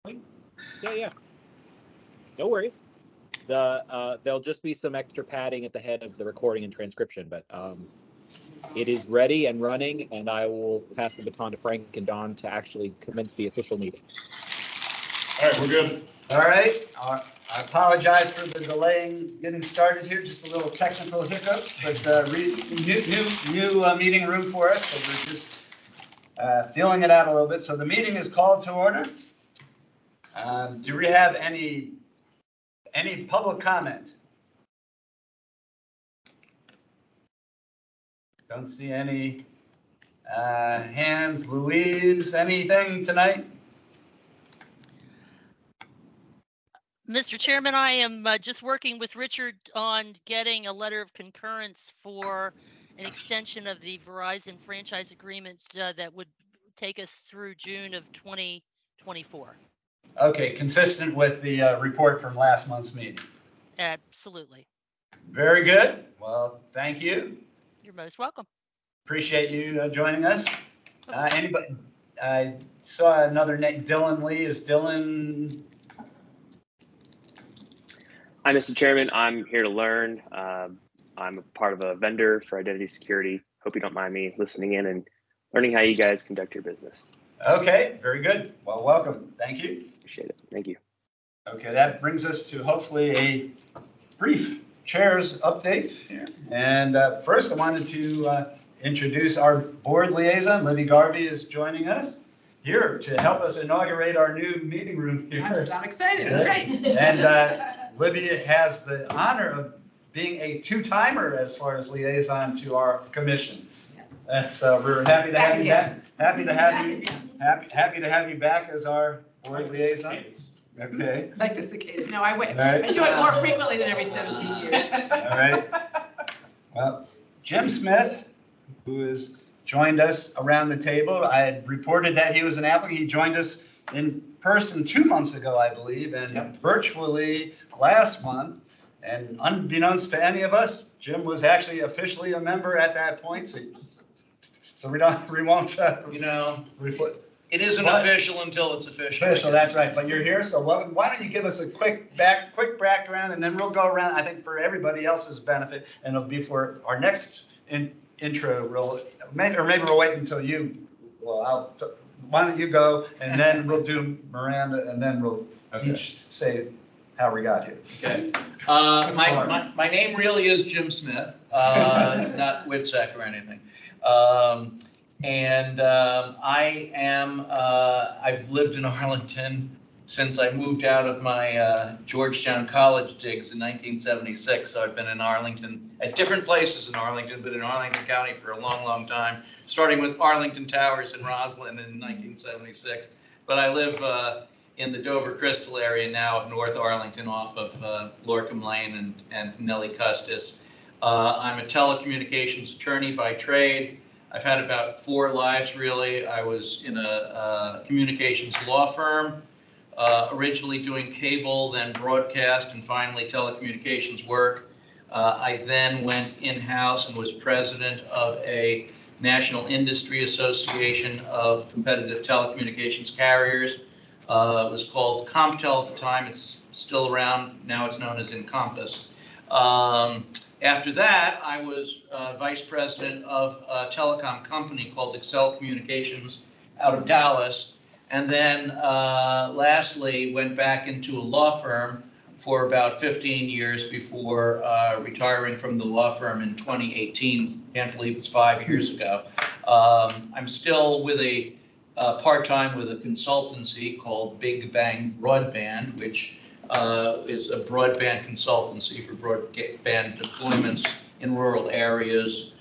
Yeah, yeah. No worries. There'll just be some extra padding at the head of the recording and transcription, but it is ready and running, and I will pass the baton to Frank and Don to actually commence the official meeting. All right, we're good. All right. I apologize for the delay in getting started here. Just a little technical hiccups, but new meeting room for us, so we're just feeling it out a little bit. So the meeting is called to order. Do we have any public comment? Don't see any hands. Louise, anything tonight? Mr. Chairman, I am just working with Richard on getting a letter of concurrence for an extension of the Verizon franchise agreement that would take us through June of 2024. Okay, consistent with the report from last month's meeting. Absolutely. Very good. Well, thank you. You're most welcome. Appreciate you joining us. Anybody? I saw another name, Dylan Lee. Is Dylan? Hi, Mr. Chairman. I'm here to learn. I'm a part of a vendor for identity security. Hope you don't mind me listening in and learning how you guys conduct your business. Okay, very good. Well, welcome. Thank you. Appreciate it. Thank you. Okay, that brings us to hopefully a brief chair's update here. And first, I wanted to introduce our board liaison. Libby Garvey is joining us here to help us inaugurate our new meeting room here. I'm excited. It's great. And Libby has the honor of being a two-timer as far as liaison to our commission. So we're happy to have you back. Happy to have you back as our board liaison. Okay. Like the cicadas. No, I wish. Right. I do it more frequently than every 17 years. All right. Well, Jim Smith, who has joined us around the table, I had reported that he was an applicant. He joined us in person 2 months ago, I believe, and virtually last month. And unbeknownst to any of us, Jim was actually officially a member at that point. So we won't. It isn't official until it's official. Official, that's right. But you're here, so why don't you give us a quick background, and then we'll go around. I think for everybody else's benefit, and it'll be for our next intro. Maybe we'll wait until you. Well, why don't you go, and then we'll do Miranda, and then we'll each say how we got here. Okay. My name really is Jim Smith. It's not Witsec or anything. I've lived in Arlington since I moved out of my Georgetown College digs in 1976. So I've been in Arlington, at different places in Arlington, but in Arlington County for a long, long time, starting with Arlington Towers in Roslyn in 1976. But I live in the Dover Crystal area now of North Arlington off of Lorcom Lane and Nellie Custis. I'm a telecommunications attorney by trade. I've had about 4 lives, really. I was in a communications law firm, originally doing cable, then broadcast, and finally telecommunications work. I then went in-house and was president of a National Industry Association of Competitive Telecommunications Carriers. It was called CompTel at the time. It's still around. Now it's known as Encompass. After that, I was vice president of a telecom company called Excel Communications out of Dallas. And then lastly, went back into a law firm for about 15 years before retiring from the law firm in 2018. Can't believe it's 5 years ago. I'm still with a part-time with a consultancy called Big Bang Broadband, which is a broadband consultancy for broadband deployments in rural areas,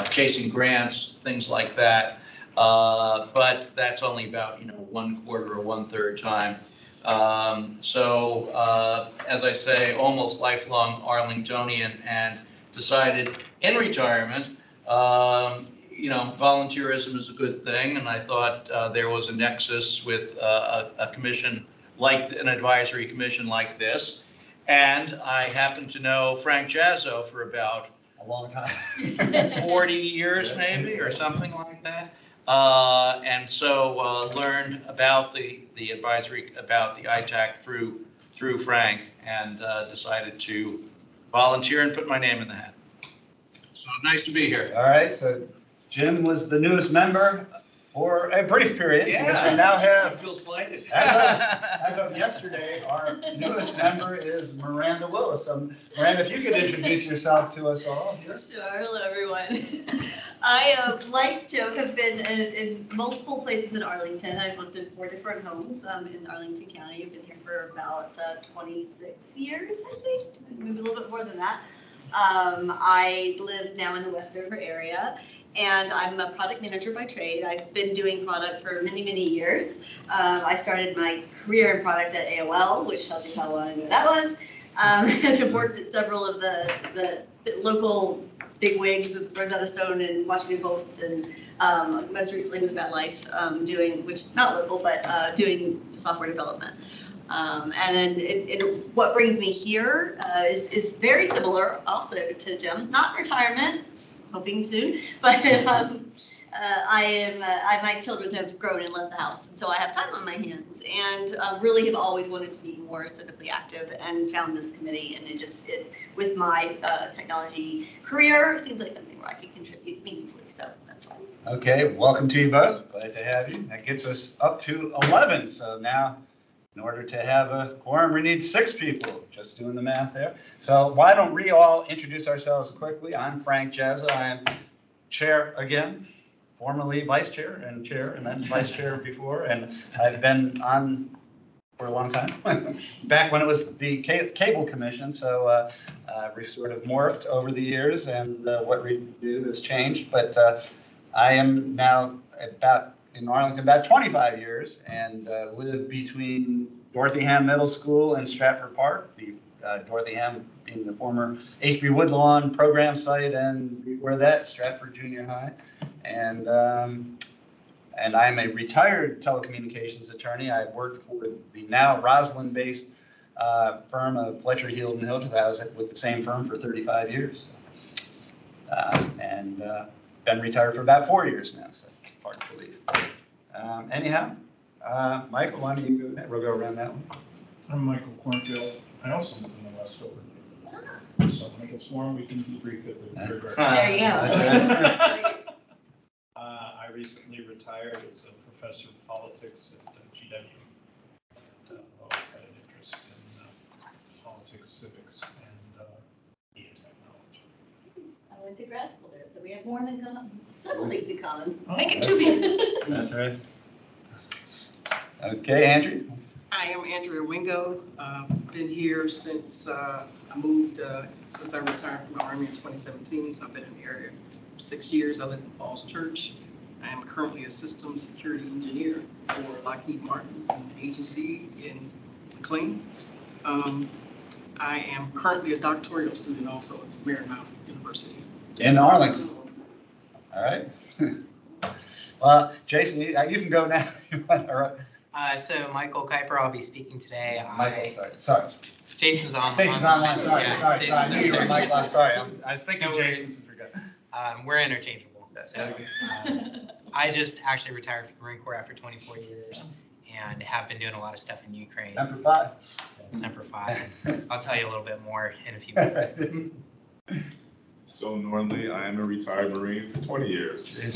chasing grants, things like that. But that's only about 1/4 or 1/3 time. As I say, almost lifelong Arlingtonian, and decided in retirement, volunteerism is a good thing, and I thought there was a nexus with a commission like an advisory commission like this. And I happen to know Frank Jazzo for about a long time, 40 years maybe, or something like that. And so learned about the advisory, about the ITAC through Frank, and decided to volunteer and put my name in the hat. So nice to be here. All right, so Jim was the newest member for a brief period. Because we now I have, feel slighted. as of yesterday, our newest member is Miranda Willis. Miranda, if you could introduce yourself to us all here. Sure. Hello, everyone. I, like Jim, have been in multiple places in Arlington. I've lived in 4 different homes in Arlington County. I've been here for about 26 years, I think, maybe a little bit more than that. I live now in the Westover area, and I'm a product manager by trade. I've been doing product for many, many years. I started my career in product at AOL, which tells you how long ago that was. And I've worked at several of the local bigwigs at Rosetta Stone and Washington Post, and most recently with MetLife, doing, which not local, but doing software development. And then what brings me here is very similar also to Jim, not retirement, hoping soon, but my children have grown and left the house, and so I have time on my hands, and really have always wanted to be more civically active, and found this committee, and it with my technology career, seems like something where I could contribute meaningfully, so that's all. Okay, welcome to you both. Glad to have you. That gets us up to 11. So now, in order to have a quorum, we need 6 people. Just doing the math there. So why don't we all introduce ourselves quickly? I'm Frank Jazza. I am chair again, formerly vice chair, and then vice chair before. And I've been on for a long time, back when it was the cable commission. So we've sort of morphed over the years, and what we do has changed. But I am now in Arlington about 25 years, and live between Dorothyham Middle School and Stratford Park, the Dorothyham being the former HB Woodlawn program site, and before that, Stratford Junior High. And I'm a retired telecommunications attorney. I've worked for the now Roslyn-based firm of Fletcher, Heald & Hilton. I was with the same firm for 35 years. And been retired for about 4 years now, so hard to believe. Anyhow, Michael, why don't you go next? We'll go around that one. I'm Michael Cornfield. I also live in the Westover. So Michael Swarm, we can debrief at the third. There you go. I recently retired as a professor of politics at GW. I've always had an interest in politics, civics, and media technology. I went to grad school there, so we have more than several things in common. Make it 2 beers. That's right. Okay, Andrew. I am Andrea Wingo. Been here since I moved, since I retired from the Army in 2017. So I've been in the area for 6 years. I live in Falls Church. I am currently a systems security engineer for Lockheed Martin, an agency in McLean. I am currently a doctoral student also at Marymount University. In Arlington. All right. Well, Jason, you can go now. All right. So Michael Kuiper, I'll be speaking today. Michael, sorry. Jason's on. Jason's online. Sorry. I knew you were Michael. I'm sorry. I was thinking No Jason. We're interchangeable. So Okay. I just actually retired from the Marine Corps after 24 years and have been doing a lot of stuff in Ukraine. Number 5. Semper Fi. I'll tell you a little bit more in a few minutes. So normally I am a retired Marine for 20 years. Did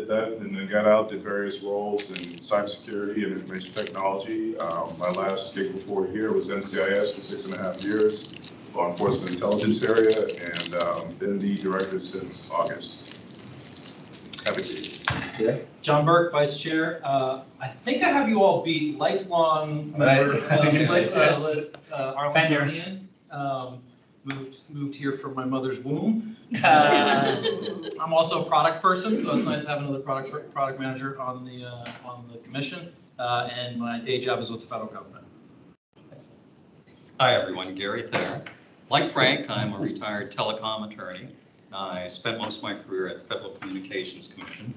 that and then got out, did various roles in cybersecurity and information technology. My last gig before here was NCIS for 6.5 years, law enforcement intelligence area, and been the director since August. Have a gig. Yeah. John Burke, Vice Chair. I think I have you all be lifelong member Arlingtonian. Moved here from my mother's womb. I'm also a product person, so it's nice to have another product manager on the commission. And my day job is with the federal government. Hi everyone, Gary Thayer. Like Frank, I'm a retired telecom attorney. I spent most of my career at the Federal Communications Commission.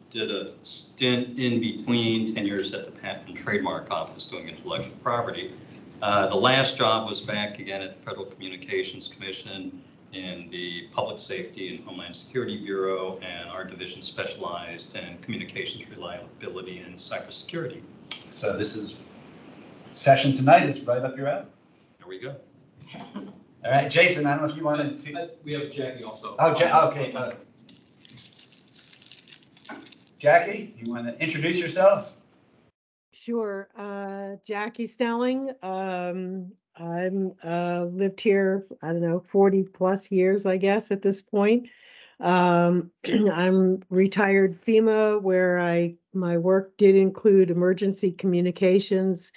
Did a stint in between 10 years at the Patent and Trademark Office doing intellectual property. The last job was back again at the Federal Communications Commission in the Public Safety and Homeland Security Bureau, and our division specialized in communications reliability and cybersecurity. So this is, session tonight is right up your alley. There we go. All right, Jason, I don't know if you wanted to. We have Jackie also. Oh, okay. Jackie, you want to introduce yourself? Sure. Jackie Snelling. I'm lived here, I don't know, 40 plus years, I guess, at this point. I'm retired FEMA, where my work did include emergency communications,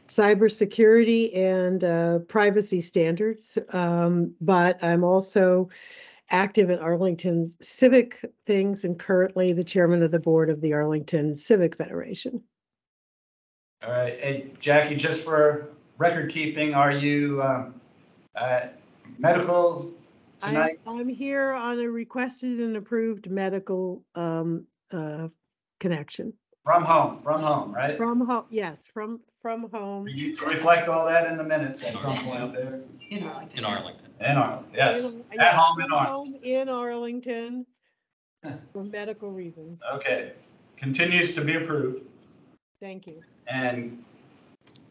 cybersecurity, and privacy standards. But I'm also active in Arlington's civic things and currently the chairman of the board of the Arlington Civic Federation. All right, hey, Jackie, just for record keeping, are you medical tonight? I'm here on a requested and approved medical connection. From home, right? From home, yes, from home. You need to reflect all that in the minutes at some point there. In Arlington. In Arlington. In Arlington, yes. Yes, At home in from Arlington. home in Arlington for medical reasons. Okay, continues to be approved. Thank you. And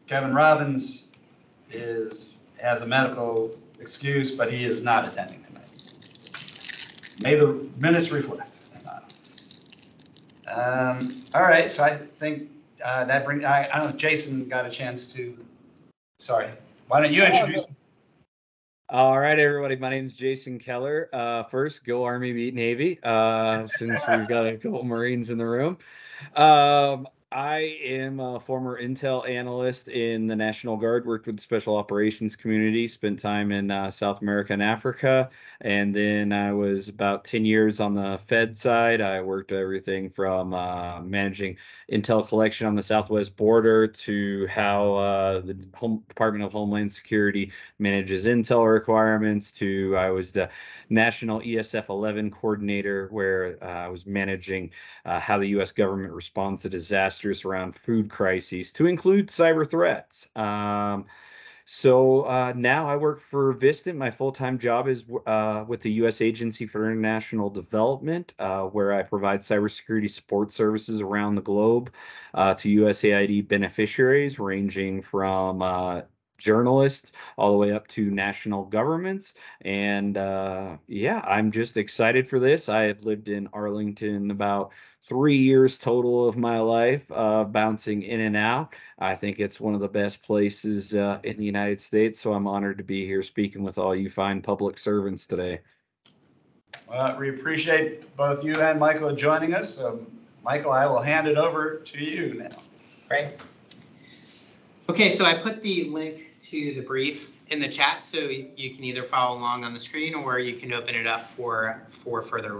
Kevin Robbins has a medical excuse, but he is not attending tonight. May the minutes reflect. All right, so I think that brings, I don't know if Jason got a chance to, sorry. Why don't you introduce? All right, everybody. My name is Jason Keller. First, go Army, beat Navy, since we've got a couple Marines in the room. I am a former intel analyst in the National Guard, worked with the Special Operations community, spent time in South America and Africa, and then I was about 10 years on the Fed side. I worked everything from managing intel collection on the southwest border to how the Department of Homeland Security manages intel requirements to I was the National ESF 11 coordinator, where I was managing how the U.S. government responds to disasters around food crises, to include cyber threats. So now I work for Vistant. My full-time job is with the U.S. Agency for International Development, where I provide cybersecurity support services around the globe to USAID beneficiaries, ranging from journalists all the way up to national governments. And yeah, I'm just excited for this. I have lived in Arlington about 3 years total of my life, bouncing in and out. I think it's one of the best places in the United States, so I'm honored to be here speaking with all you fine public servants today. Well, we appreciate both you and Michael joining us. Michael, I will hand it over to you now. Great. Okay, so I put the link to the brief in the chat, so you can either follow along on the screen or you can open it up for further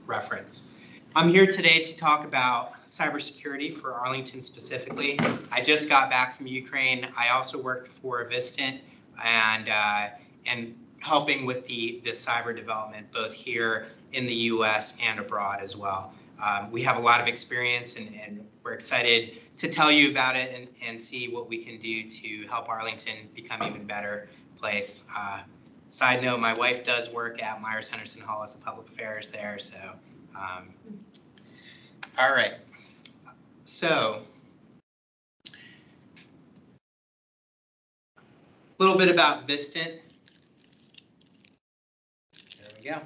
reference. I'm here today to talk about cybersecurity for Arlington specifically. I just got back from Ukraine. I also worked for Vistant and helping with the cyber development both here in the U.S. and abroad as well. We have a lot of experience and we're excited to tell you about it and see what we can do to help Arlington become an even better place. Side note, my wife does work at Myers Henderson Hall as a public affairs there, so. All right, so a little bit about Vistant. There we go.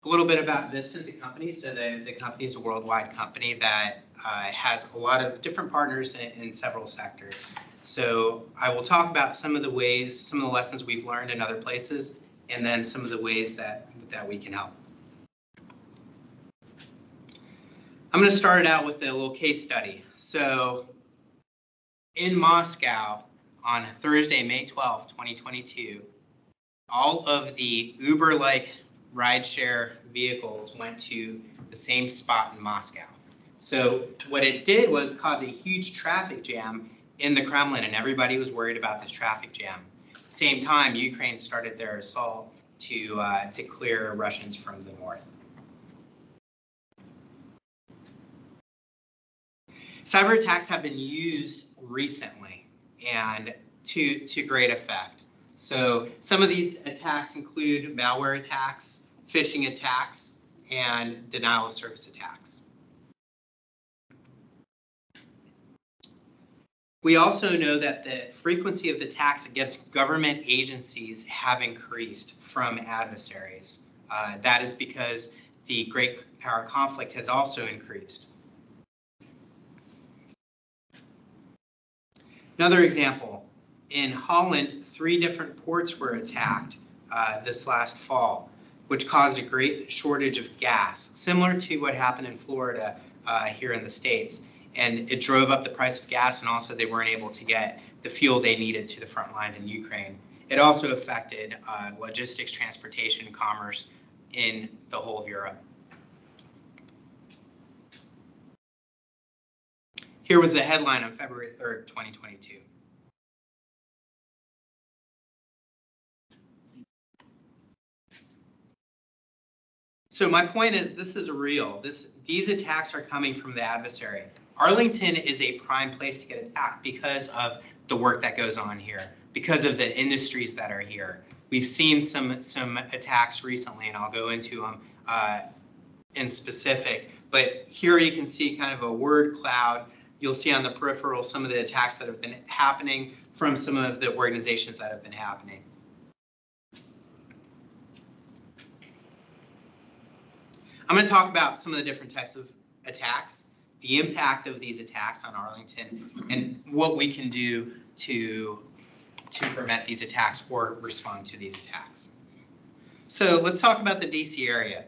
A little bit about Vistant, the company. So the company is a worldwide company that has a lot of different partners in several sectors. So I will talk about some of the ways, some of the lessons we've learned in other places, and then some of the ways that we can help. I'm going to start it out with a little case study. So in Moscow on Thursday, May 12, 2022, all of the Uber-like rideshare vehicles went to the same spot in Moscow. So what it did was cause a huge traffic jam in the Kremlin, and everybody was worried about this traffic jam. At the same time, Ukraine started their assault to clear Russians from the north. Cyber attacks have been used recently and to great effect. So some of these attacks include malware attacks, phishing attacks, and denial of service attacks. We also know that the frequency of the attacks against government agencies have increased from adversaries. That is because the great power conflict has also increased. Another example, in Holland, 3 different ports were attacked this last fall, which caused a great shortage of gas, similar to what happened in Florida here in the States. And it drove up the price of gas, and also they weren't able to get the fuel they needed to the front lines in Ukraine. It also affected logistics, transportation, and commerce in the whole of Europe. Here was the headline on February 3rd, 2022. So my point is, this is real. These attacks are coming from the adversary. Arlington is a prime place to get attacked because of the work that goes on here, because of the industries that are here. We've seen some attacks recently, and I'll go into them in specific. But here you can see kind of a word cloud. You'll see on the peripheral some of the attacks that have been happening from some of the organizations that have been happening. I'm going to talk about some of the different types of attacks, the impact of these attacks on Arlington, and what we can do to prevent these attacks or respond to these attacks. So let's talk about the DC area.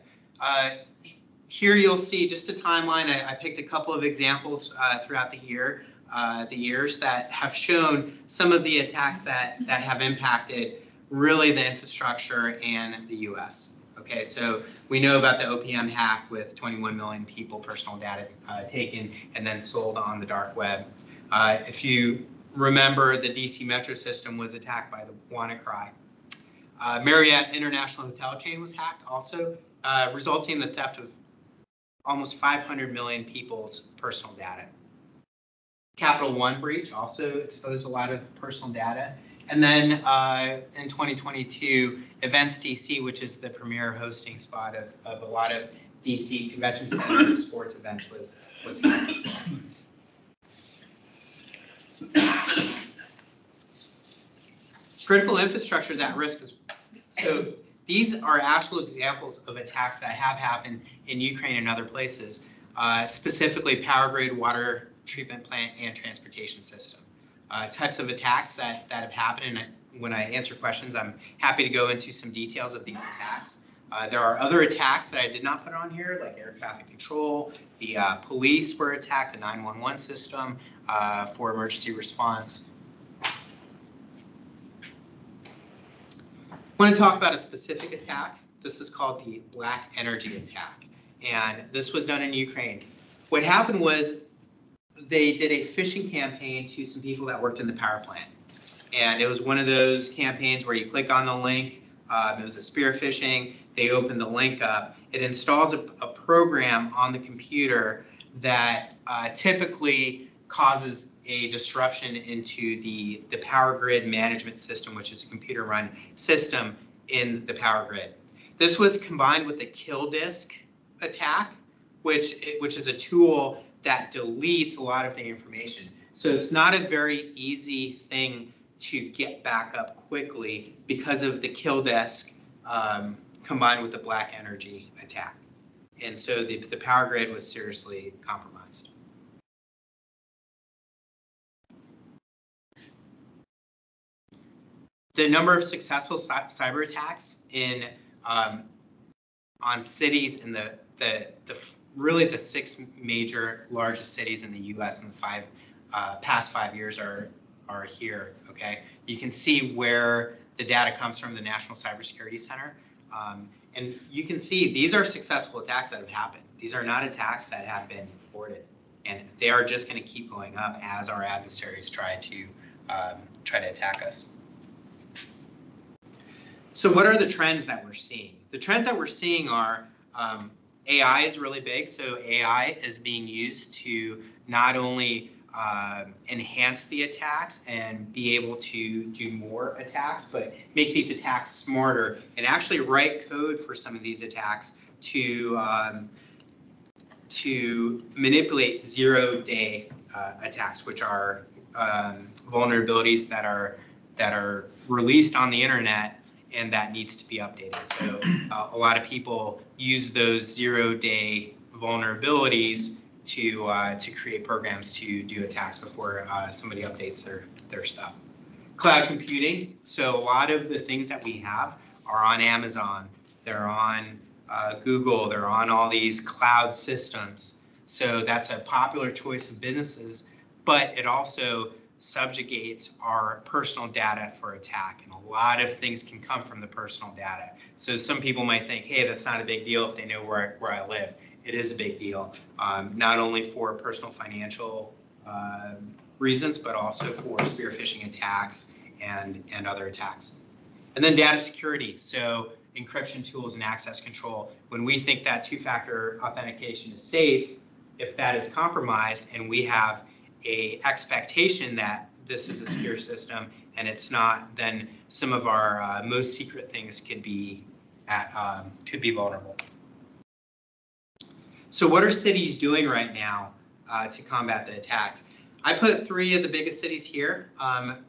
Here you'll see just a timeline. I picked a couple of examples throughout the years that have shown some of the attacks that have impacted really the infrastructure and the US. Okay, so we know about the OPM hack with 21 million people personal data taken and then sold on the dark web. If you remember, the DC metro system was attacked by the WannaCry. Marriott International Hotel chain was hacked also, resulting in the theft of almost 500 million people's personal data. Capital One breach also exposed a lot of personal data. And then in 2022, Events DC, which is the premier hosting spot of a lot of DC convention centers, sports events, was hacked. Critical infrastructure is at risk. So these are actual examples of attacks that have happened in Ukraine and other places, specifically power grid, water treatment plant, and transportation system. Types of attacks that have happened, and when I answer questions, I'm happy to go into some details of these attacks. There are other attacks that I did not put on here, like air traffic control. The police were attacked, the 911 system for emergency response. I want to talk about a specific attack. This is called the Black Energy attack, and this was done in Ukraine. What happened was they did a phishing campaign to some people that worked in the power plant. And it was one of those campaigns where you click on the link, it was a spear phishing, they open the link up. It installs a program on the computer that typically causes a disruption into the power grid management system, which is a computer run system in the power grid. This was combined with the kill disk attack, which is a tool that deletes a lot of the information. So it's not a very easy thing to get back up quickly because of the kill desk combined with the Black Energy attack. And so the power grid was seriously compromised. The number of successful cyber attacks on cities in really the 6 major largest cities in the U.S. in the past 5 years are here. Okay, you can see where the data comes from, the National Cybersecurity Center, and you can see these are successful attacks that have happened. These are not attacks that have been reported, and they are just going to keep going up as our adversaries try to attack us. So what are the trends that we're seeing? The trends that we're seeing are AI is really big. So AI is being used to not only enhance the attacks and be able to do more attacks, but make these attacks smarter and actually write code for some of these attacks to manipulate 0-day attacks, which are vulnerabilities that are released on the internet and that needs to be updated. So a lot of people use those 0-day vulnerabilities to create programs to do attacks before somebody updates their stuff. Cloud computing. So a lot of the things that we have are on Amazon. They're on Google. They're on all these cloud systems. So that's a popular choice of businesses, but it also subjugates our personal data for attack. And a lot of things can come from the personal data. So some people might think, hey, that's not a big deal if they know where I live. It is a big deal, not only for personal financial reasons, but also for spear phishing attacks and other attacks. And then data security. So encryption tools and access control. When we think that two-factor authentication is safe, if that is compromised and we have a expectation that this is a secure system and it's not, then some of our most secret things could be vulnerable. So what are cities doing right now to combat the attacks? I put 3 of the biggest cities here.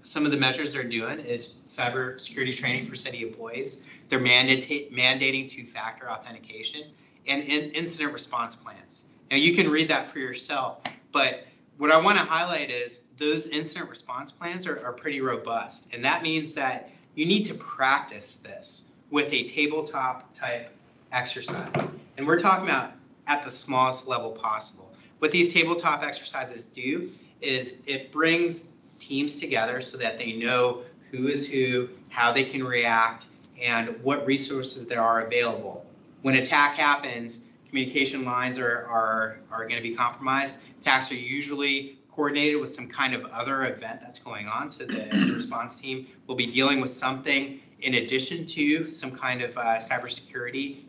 Some of the measures they're doing is cybersecurity training for city employees. They're mandating two-factor authentication and incident response plans. Now you can read that for yourself, but what I want to highlight is those incident response plans are pretty robust. And that means that you need to practice this with a tabletop type exercise. And we're talking about at the smallest level possible. What these tabletop exercises do is it brings teams together so that they know who is who, how they can react, and what resources there are available. When attack happens, communication lines are going to be compromised. Attacks are usually coordinated with some kind of other event that's going on. So the response team will be dealing with something in addition to some kind of cybersecurity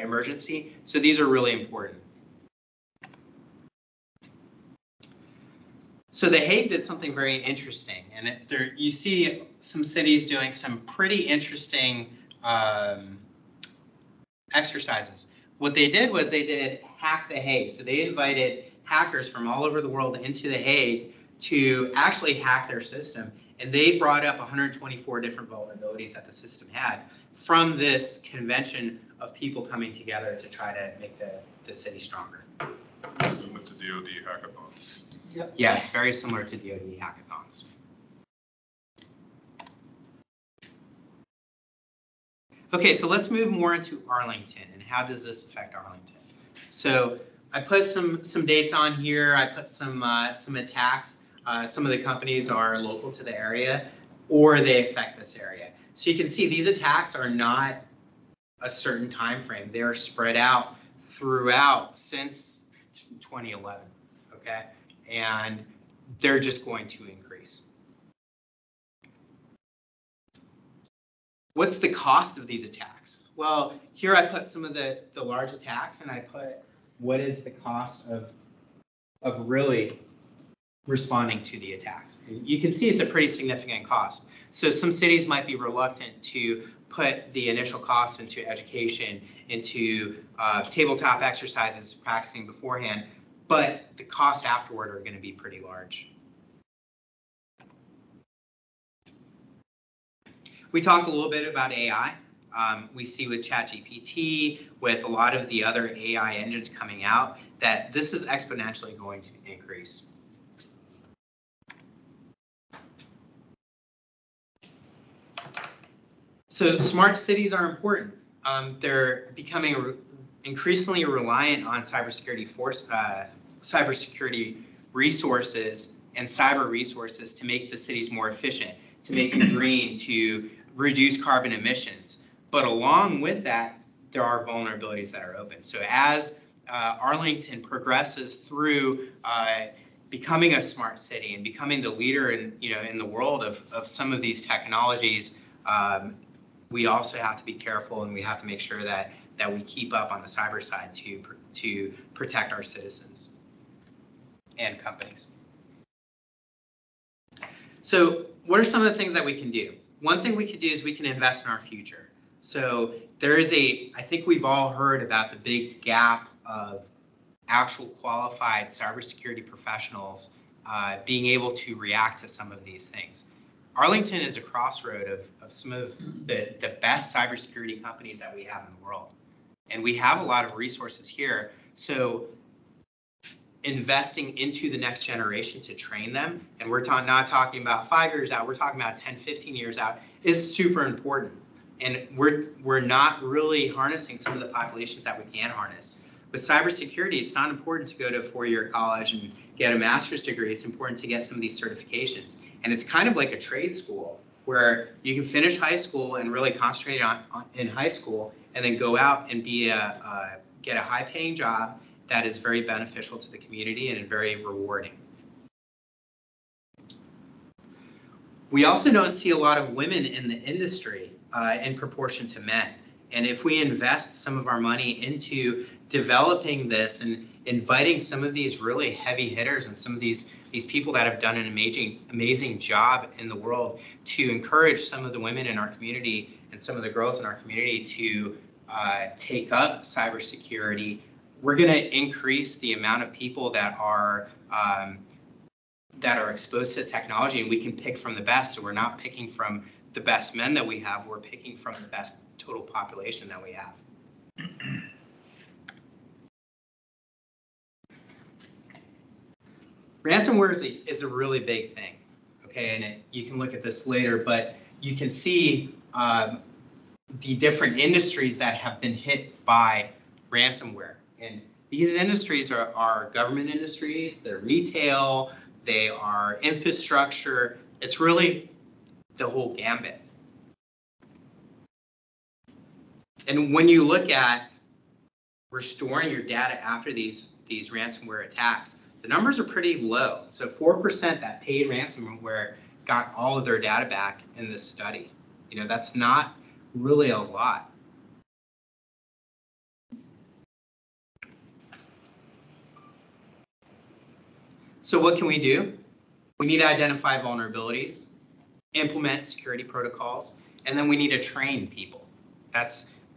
emergency. So these are really important. So The Hague did something very interesting, and you see some cities doing some pretty interesting exercises. What they did was they did Hack the Hague. So they invited hackers from all over the world into The Hague to actually hack their system. And they brought up 124 different vulnerabilities that the system had from this convention of people coming together to try to make the city stronger. Similar to DoD hackathons. Yep. Yes, very similar to DoD hackathons. Okay, so let's move more into Arlington and how does this affect Arlington? So I put some dates on here. I put some attacks. Some of the companies are local to the area or they affect this area. So you can see these attacks are not a certain time frame. They are spread out throughout since 2011, okay? And they're just going to increase. What's the cost of these attacks? Well, here I put some of the large attacks and I put what is the cost of really responding to the attacks. You can see it's a pretty significant cost. So some cities might be reluctant to put the initial costs into education, into tabletop exercises, practicing beforehand, but the costs afterward are going to be pretty large. We talked a little bit about AI. We see with ChatGPT, with a lot of the other AI engines coming out, that this is exponentially going to increase. So smart cities are important. They're becoming increasingly reliant on cybersecurity resources and cyber resources to make the cities more efficient, to make them green, to reduce carbon emissions. But along with that, there are vulnerabilities that are open. So as Arlington progresses through becoming a smart city and becoming the leader in the world of some of these technologies, we also have to be careful and we have to make sure that we keep up on the cyber side to protect our citizens and companies. So what are some of the things that we can do? One thing we could do is we can invest in our future. So there is I think we've all heard about the big gap of actual qualified cybersecurity professionals being able to react to some of these things. Arlington is a crossroad of some of the best cybersecurity companies that we have in the world. And we have a lot of resources here. So investing into the next generation to train them, and we're not talking about 5 years out, we're talking about 10, 15 years out, is super important. And we're not really harnessing some of the populations that we can harness. With cybersecurity, it's not important to go to a 4-year college and get a master's degree. It's important to get some of these certifications. And it's kind of like a trade school where you can finish high school and really concentrate in high school and then go out and get a high-paying job that is very beneficial to the community and very rewarding. We also don't see a lot of women in the industry in proportion to men. And if we invest some of our money into developing this and inviting some of these really heavy hitters and some of these people that have done an amazing job in the world to encourage some of the women in our community and some of the girls in our community to take up cybersecurity, we're going to increase the amount of people that are exposed to technology, and we can pick from the best. So we're not picking from the best men that we have, we're picking from the best total population that we have. Ransomware is a really big thing, okay? And you can look at this later, but you can see the different industries that have been hit by ransomware. And these industries are government industries, they're retail, they are infrastructure. It's really the whole gambit. And when you look at restoring your data after these ransomware attacks, the numbers are pretty low. So 4% that paid ransomware got all of their data back in this study. You know, that's not really a lot. So what can we do? We need to identify vulnerabilities, implement security protocols, and then we need to train people.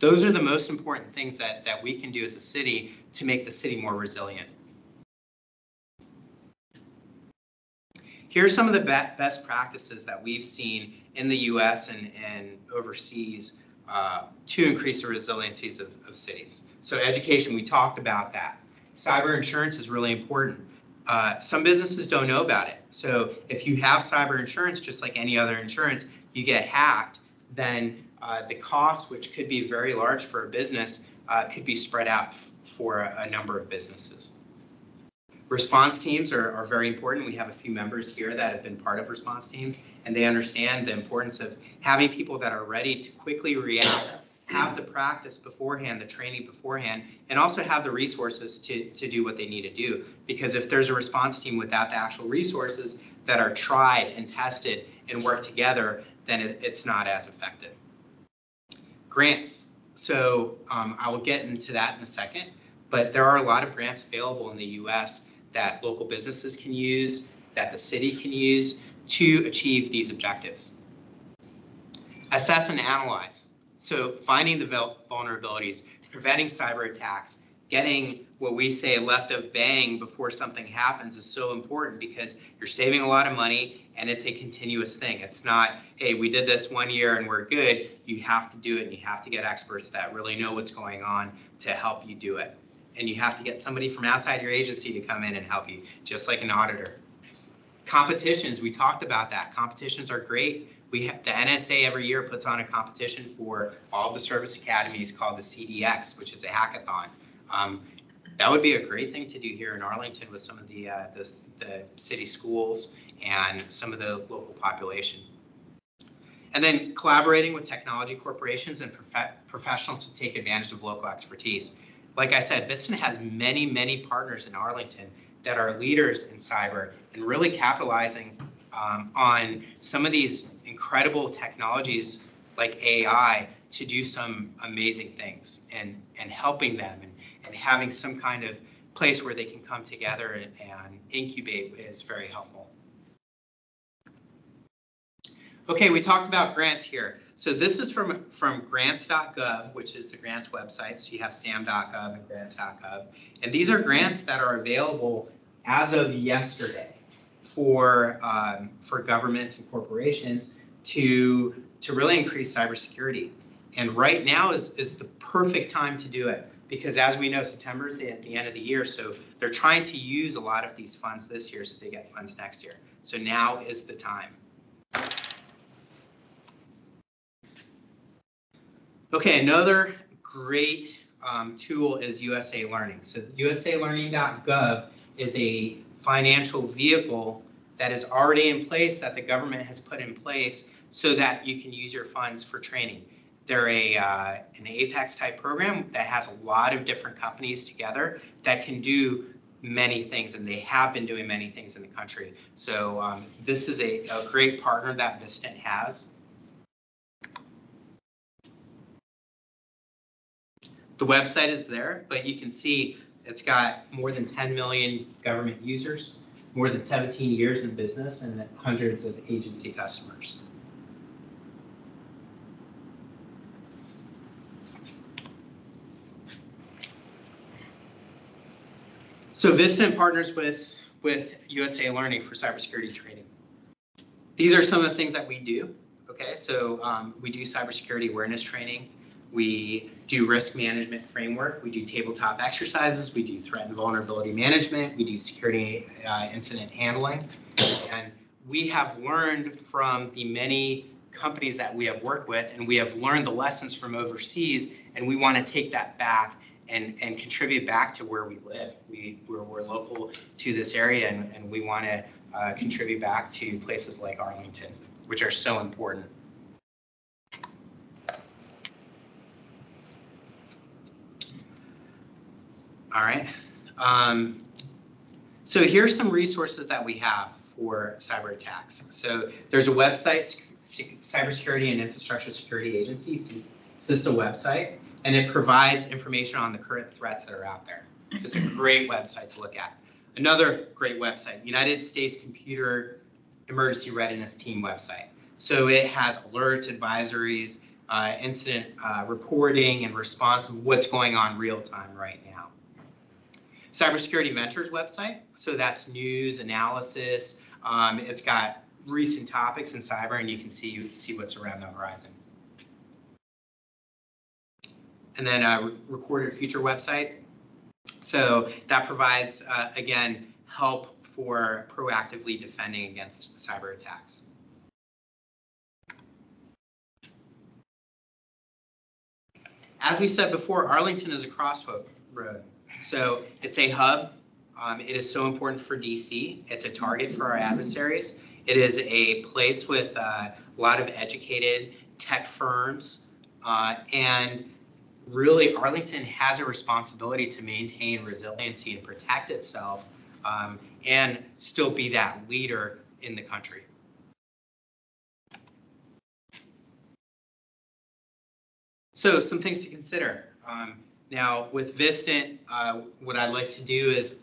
Those are the most important things that we can do as a city to make the city more resilient. Here's some of the best practices that we've seen in the US and overseas to increase the resiliencies of cities. So education, we talked about that. Cyber insurance is really important. Some businesses don't know about it. So if you have cyber insurance, just like any other insurance, you get hacked, then the cost, which could be very large for a business, could be spread out for a number of businesses. Response teams are very important. We have a few members here that have been part of response teams, and they understand the importance of having people that are ready to quickly react, have the practice beforehand, the training beforehand, and also have the resources to do what they need to do. Because if there's a response team without the actual resources that are tried and tested and work together, then it's not as effective. Grants. So I will get into that in a second, but there are a lot of grants available in the US that local businesses can use, that the city can use to achieve these objectives. Assess and analyze. So finding the vulnerabilities, preventing cyber attacks, getting what we say left of bang before something happens is so important because you're saving a lot of money and it's a continuous thing. It's not, hey, we did this 1 year and we're good. You have to do it and you have to get experts that really know what's going on to help you do it. And you have to get somebody from outside your agency to come in and help you, just like an auditor. Competitions, we talked about that. Competitions are great. The NSA every year puts on a competition for all the service academies called the CDX, which is a hackathon. That would be a great thing to do here in Arlington with some of the city schools and some of the local population. And then collaborating with technology corporations and professionals to take advantage of local expertise. Like I said, Viston has many, many partners in Arlington that are leaders in cyber and really capitalizing on some of these incredible technologies like AI to do some amazing things and helping them and having some kind of place where they can come together and incubate is very helpful. Okay, we talked about grants here. So this is from grants.gov, which is the grants website. So you have sam.gov and grants.gov. And these are grants that are available as of yesterday for governments and corporations to really increase cybersecurity. And right now is the perfect time to do it, because as we know, September is at the end of the year. So they're trying to use a lot of these funds this year so they get funds next year. So now is the time. Okay, another great tool is USA Learning. So usalearning.gov is a financial vehicle that is already in place, that the government has put in place so that you can use your funds for training. They're an Apex type program that has a lot of different companies together that can do many things, and they have been doing many things in the country. So this is a great partner that Vistant has. The website is there, but you can see it's got more than 10 million government users, more than 17 years in business, and hundreds of agency customers. So Vistant partners with USA Learning for cybersecurity training. These are some of the things that we do. Okay, so we do cybersecurity awareness training. We do risk management framework. We do tabletop exercises. We do threat and vulnerability management. We do security incident handling. And we have learned from the many companies that we have worked with, and we have learned the lessons from overseas, and we want to take that back and contribute back to where we live. We're local to this area, and we want to contribute back to places like Arlington, which are so important. All right. So here's some resources that we have for cyber attacks. So there's a website, Cybersecurity and Infrastructure Security Agency, CISA website, and it provides information on the current threats that are out there. So it's a great website to look at. Another great website, United States Computer Emergency Readiness Team website. So it has alerts, advisories, incident reporting and response of what's going on real time right now. Cybersecurity Ventures website, so that's news, analysis. It's got recent topics in cyber, and you can see what's around the horizon. And then Recorded Future website. So that provides, again, help for proactively defending against cyber attacks. As we said before, Arlington is a crossroad. So it's a hub. It is so important for DC. It's a target for our adversaries. It is a place with a lot of educated tech firms. And really, Arlington has a responsibility to maintain resiliency and protect itself and still be that leader in the country. So some things to consider. Now with Vistant, what I'd like to do is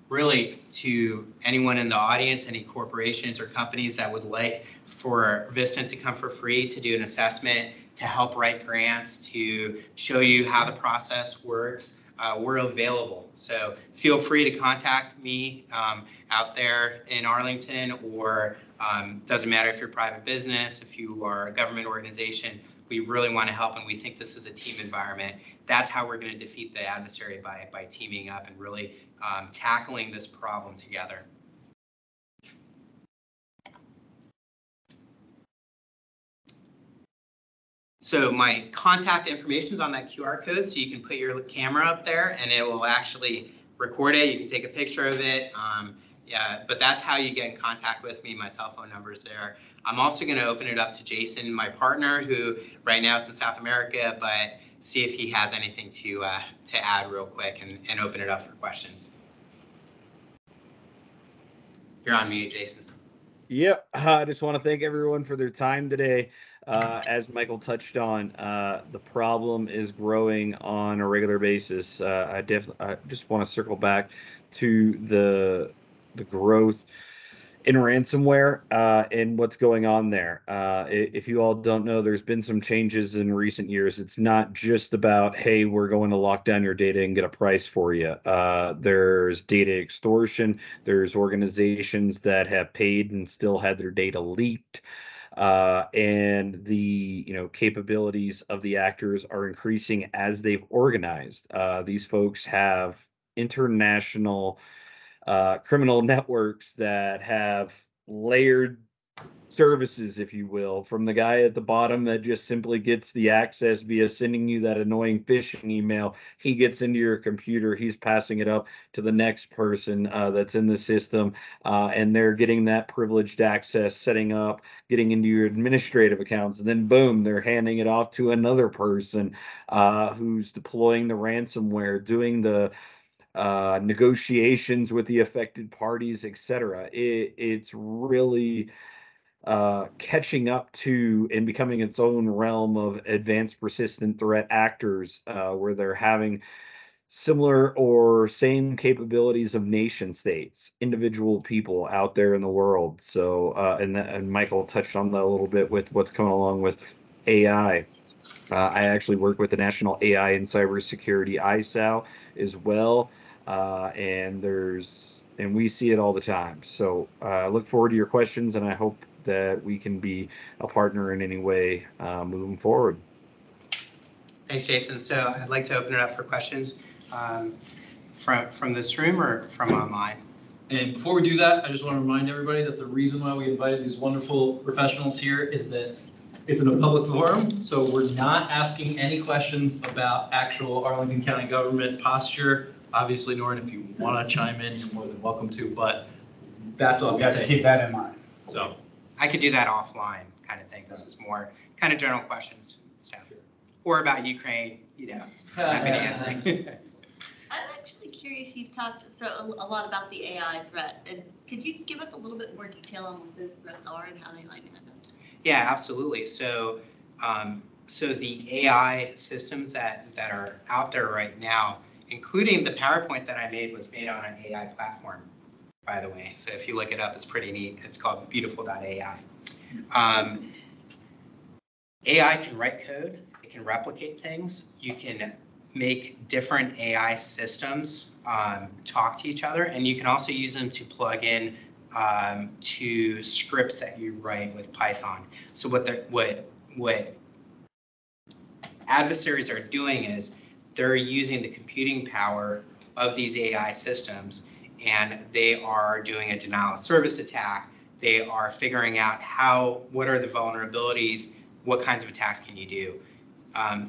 really to anyone in the audience, any corporations or companies that would like for Vistant to come for free to do an assessment, to help write grants, to show you how the process works, we're available. So feel free to contact me out there in Arlington, or doesn't matter if you're a private business, if you are a government organization. We really want to help, and we think this is a team environment. That's how we're going to defeat the adversary, by teaming up and really tackling this problem together. So my contact information is on that QR code, so you can put your camera up there and it will actually record it. You can take a picture of it. Yeah, but that's how you get in contact with me. My cell phone number is there. I'm also going to open it up to Jason, my partner, who right now is in South America, but see if he has anything to add real quick, and open it up for questions. You're on mute, Jason. Yep, I just want to thank everyone for their time today. As Michael touched on, the problem is growing on a regular basis. I just want to circle back to the growth in ransomware and what's going on there. If you all don't know, there's been some changes in recent years. It's not just about, hey, we're going to lock down your data and get a price for you. There's data extortion. There's organizations that have paid and still had their data leaked. And the capabilities of the actors are increasing as they've organized. These folks have international criminal networks that have layered services, if you will, from the guy at the bottom that just simply gets the access via sending you that annoying phishing email. He gets into your computer, he's passing it up to the next person that's in the system, and they're getting that privileged access, setting up, getting into your administrative accounts, and then boom, they're handing it off to another person who's deploying the ransomware, doing the negotiations with the affected parties, etc. It's really catching up to and becoming its own realm of advanced persistent threat actors, where they're having similar or same capabilities of nation states, individual people out there in the world. So, and Michael touched on that a little bit with what's coming along with AI. I actually work with the National AI and Cybersecurity ISAL as well, and we see it all the time. So I look forward to your questions, and I hope that we can be a partner in any way moving forward. Thanks, Jason. So I'd like to open it up for questions from this room or from online. And before we do that, I just want to remind everybody that the reason why we invited these wonderful professionals here is that it's in a public forum, so we're not asking any questions about actual Arlington County government posture. Obviously, Norton, if you want to chime in, you're more than welcome to, but that's all. We have to keep that in mind. So I could do that offline kind of thing. This is more kind of general questions. So, or about Ukraine, happy to answer. I'm actually curious, you've talked a lot about the AI threat, and could you give us a little bit more detail on what those threats are and how they might manifest? Yeah, absolutely. So, so the AI systems that are out there right now, including the PowerPoint that I made, was made on an AI platform, by the way. So if you look it up, it's pretty neat. It's called beautiful.ai. AI can write code. It can replicate things. You can make different AI systems talk to each other, and you can also use them to plug in to scripts that you write with Python. So what adversaries are doing is they're using the computing power of these AI systems, and they are doing a denial of service attack. They are figuring out what are the vulnerabilities, what kinds of attacks can you do.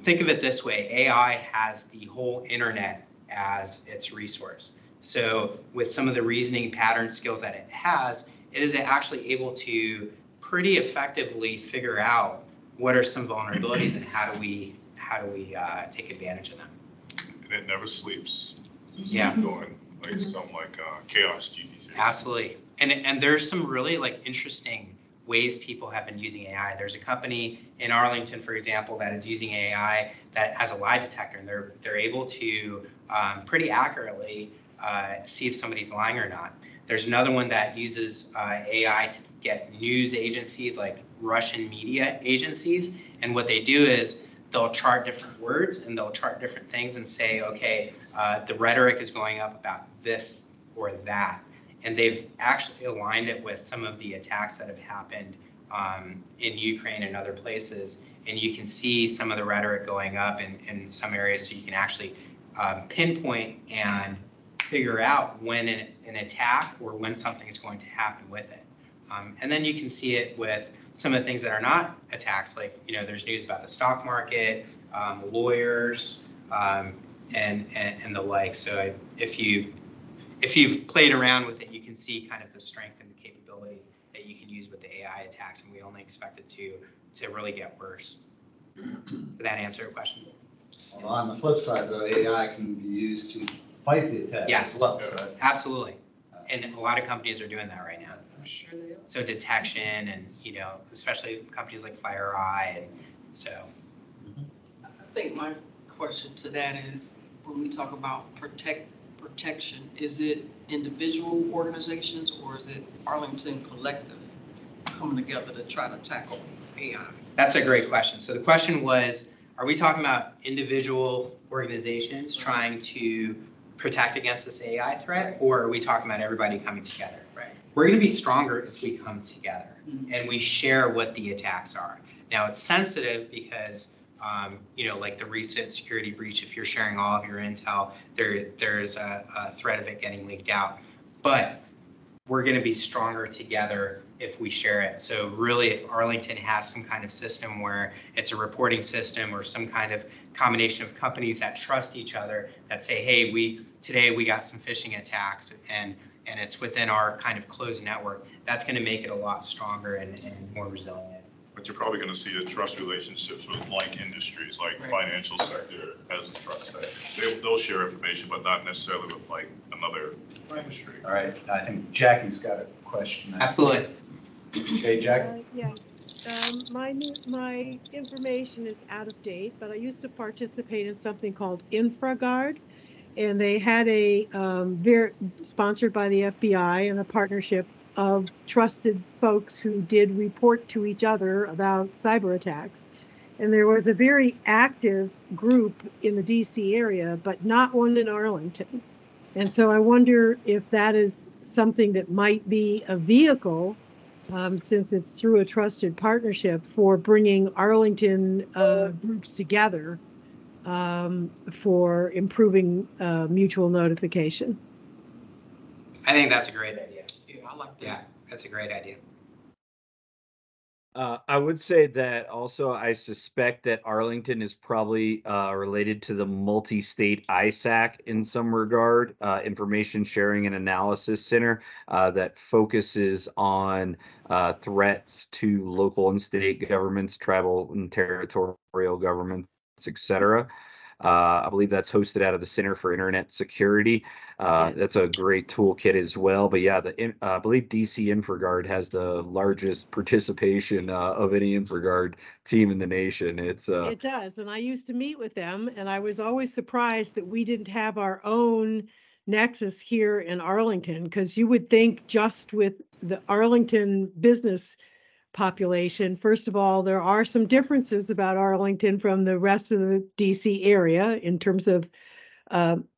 Think of it this way, AI has the whole internet as its resource. So with some of the reasoning pattern skills that it is actually able to pretty effectively figure out what are some vulnerabilities and how do we take advantage of them. And it never sleeps. Just Yeah. Going like something like chaos GPT. Absolutely. And there's some really interesting ways people have been using AI. There's a company in Arlington, for example, that is using AI that has a lie detector, and they're able to pretty accurately see if somebody's lying or not. There's another one that uses AI to get news agencies like Russian media agencies, and what they do is they'll chart different words and they'll chart different things and say, okay, the rhetoric is going up about this or that. And they've actually aligned it with some of the attacks that have happened in Ukraine and other places. And you can see some of the rhetoric going up in some areas, so you can actually pinpoint and figure out when an attack or when something is going to happen with it. And then you can see it with some of the things that are not attacks, like, there's news about the stock market, lawyers, and the like. So if you've played around with it, you can see kind of the strength and the capability that you can use with the AI attacks, and we only expect it to really get worse. Did that answer your question? Well, on the flip side, though, AI can be used to fight the attacks as well. So Absolutely. And a lot of companies are doing that right now. Sure they are. So detection and, especially companies like FireEye, and so. I think my question to that is, when we talk about protecting protection? Is it individual organizations or is it Arlington Collective coming together to try to tackle AI? That's a great question. So the question was, are we talking about individual organizations trying to protect against this AI threat, or are we talking about everybody coming together? Right. We're going to be stronger if we come together and we share what the attacks are. Now it's sensitive because, like the recent security breach, if you're sharing all of your intel, there's a threat of it getting leaked out. But we're going to be stronger together if we share it. So really, if Arlington has some kind of system where it's a reporting system or some kind of combination of companies that trust each other, that say, hey, today we got some phishing attacks and it's within our kind of closed network, that's going to make it a lot stronger and more resilient. But you're probably going to see the trust relationships with like industries, like financial sector has a trust that they'll share information, but not necessarily with like another industry. All right, I think Jackie's got a question. Absolutely. Okay, Jackie? Yes, my information is out of date, but I used to participate in something called InfraGuard, and they had a sponsored by the FBI and a partnership of trusted folks who did report to each other about cyber attacks. And there was a very active group in the DC area, but not one in Arlington. And so I wonder if that is something that might be a vehicle, since it's through a trusted partnership, for bringing Arlington groups together for improving mutual notification. I think that's a great idea. Yeah, I like that. Yeah, that's a great idea. I would say that also I suspect that Arlington is probably related to the multi-state ITAC in some regard, Information Sharing and Analysis Center that focuses on threats to local and state governments, tribal and territorial governments, etc. I believe that's hosted out of the Center for Internet Security. That's a great toolkit as well. But yeah, I believe DC InfraGuard has the largest participation of any InfraGuard team in the nation. It does, and I used to meet with them, and I was always surprised that we didn't have our own nexus here in Arlington, because you would think just with the Arlington business population, first of all, there are some differences about Arlington from the rest of the DC area in terms of,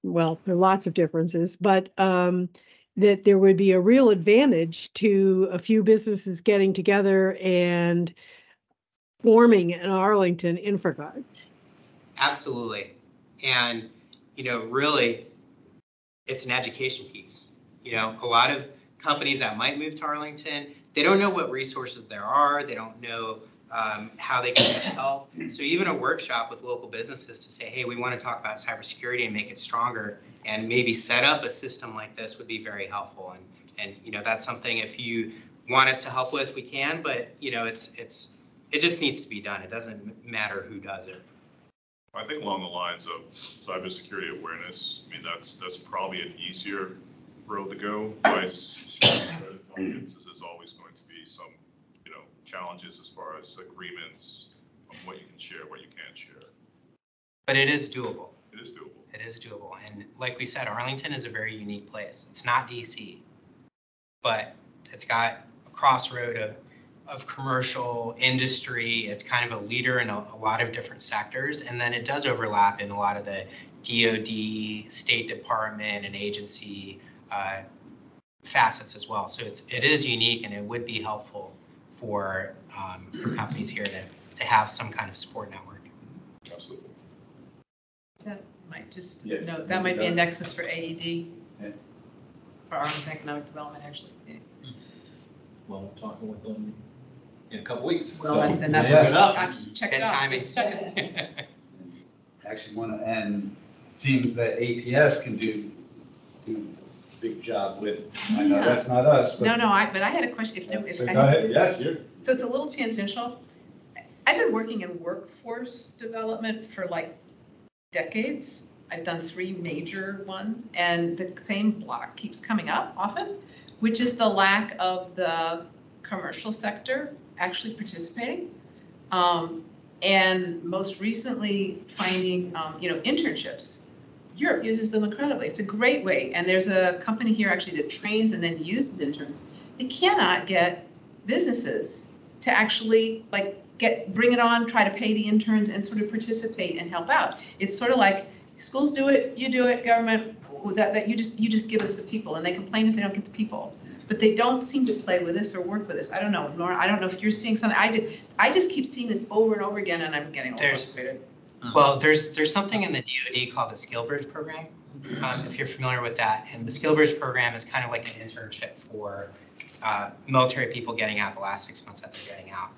well, there are lots of differences, but that there would be a real advantage to a few businesses getting together and forming an Arlington InfraGuard. Absolutely. And, really, it's an education piece. A lot of companies that might move to Arlington, they don't know what resources there are. They don't know how they can get help. So even a workshop with local businesses to say, hey, we want to talk about cybersecurity and make it stronger, and maybe set up a system like this would be very helpful. And that's something, if you want us to help with, we can. But it just needs to be done. It doesn't matter who does it. I think along the lines of cybersecurity awareness, I mean, that's probably an easier road to go. There's always going to be some, challenges as far as agreements on what you can share, what you can't share. But it is doable. It is doable. It is doable. And like we said, Arlington is a very unique place. It's not DC, but it's got a crossroad of commercial industry. It's kind of a leader in a lot of different sectors. And then it does overlap in a lot of the DoD, State Department, and agency facets as well. So it is unique, and it would be helpful for companies here to have some kind of support network. Absolutely. That might just, Yes. no, that might be a nexus for AED. Yeah. For Arlington Economic Development, actually. Yeah. Well, I'm talking with them in a couple weeks. Well, so- then that Yes. I'm just checking Good out, timing. just checking. Actually, and it seems that APS can do a big job with, I know that's not us, but. No, but I had a question. If Go I ahead, yes, you're. So it's a little tangential. I've been working in workforce development for like decades. I've done 3 major ones, and the same block keeps coming up often, which is the lack of the commercial sector actually participating. And most recently finding, internships Europe uses them incredibly. It's a great way. And there's a company here actually that trains and then uses interns. They cannot get businesses to actually bring it on, try to pay the interns and sort of participate and help out. It's sort of like schools do it, you do it, government, that you just give us the people, and they complain if they don't get the people. But they don't seem to play with this or work with this. I don't know, Nora, I don't know if you're seeing something. I just keep seeing this over and over again, and I'm getting frustrated. Well, there's something in the DoD called the Skill Bridge program, if you're familiar with that. And the Skill Bridge program is kind of like an internship for military people getting out the last 6 months that they're getting out.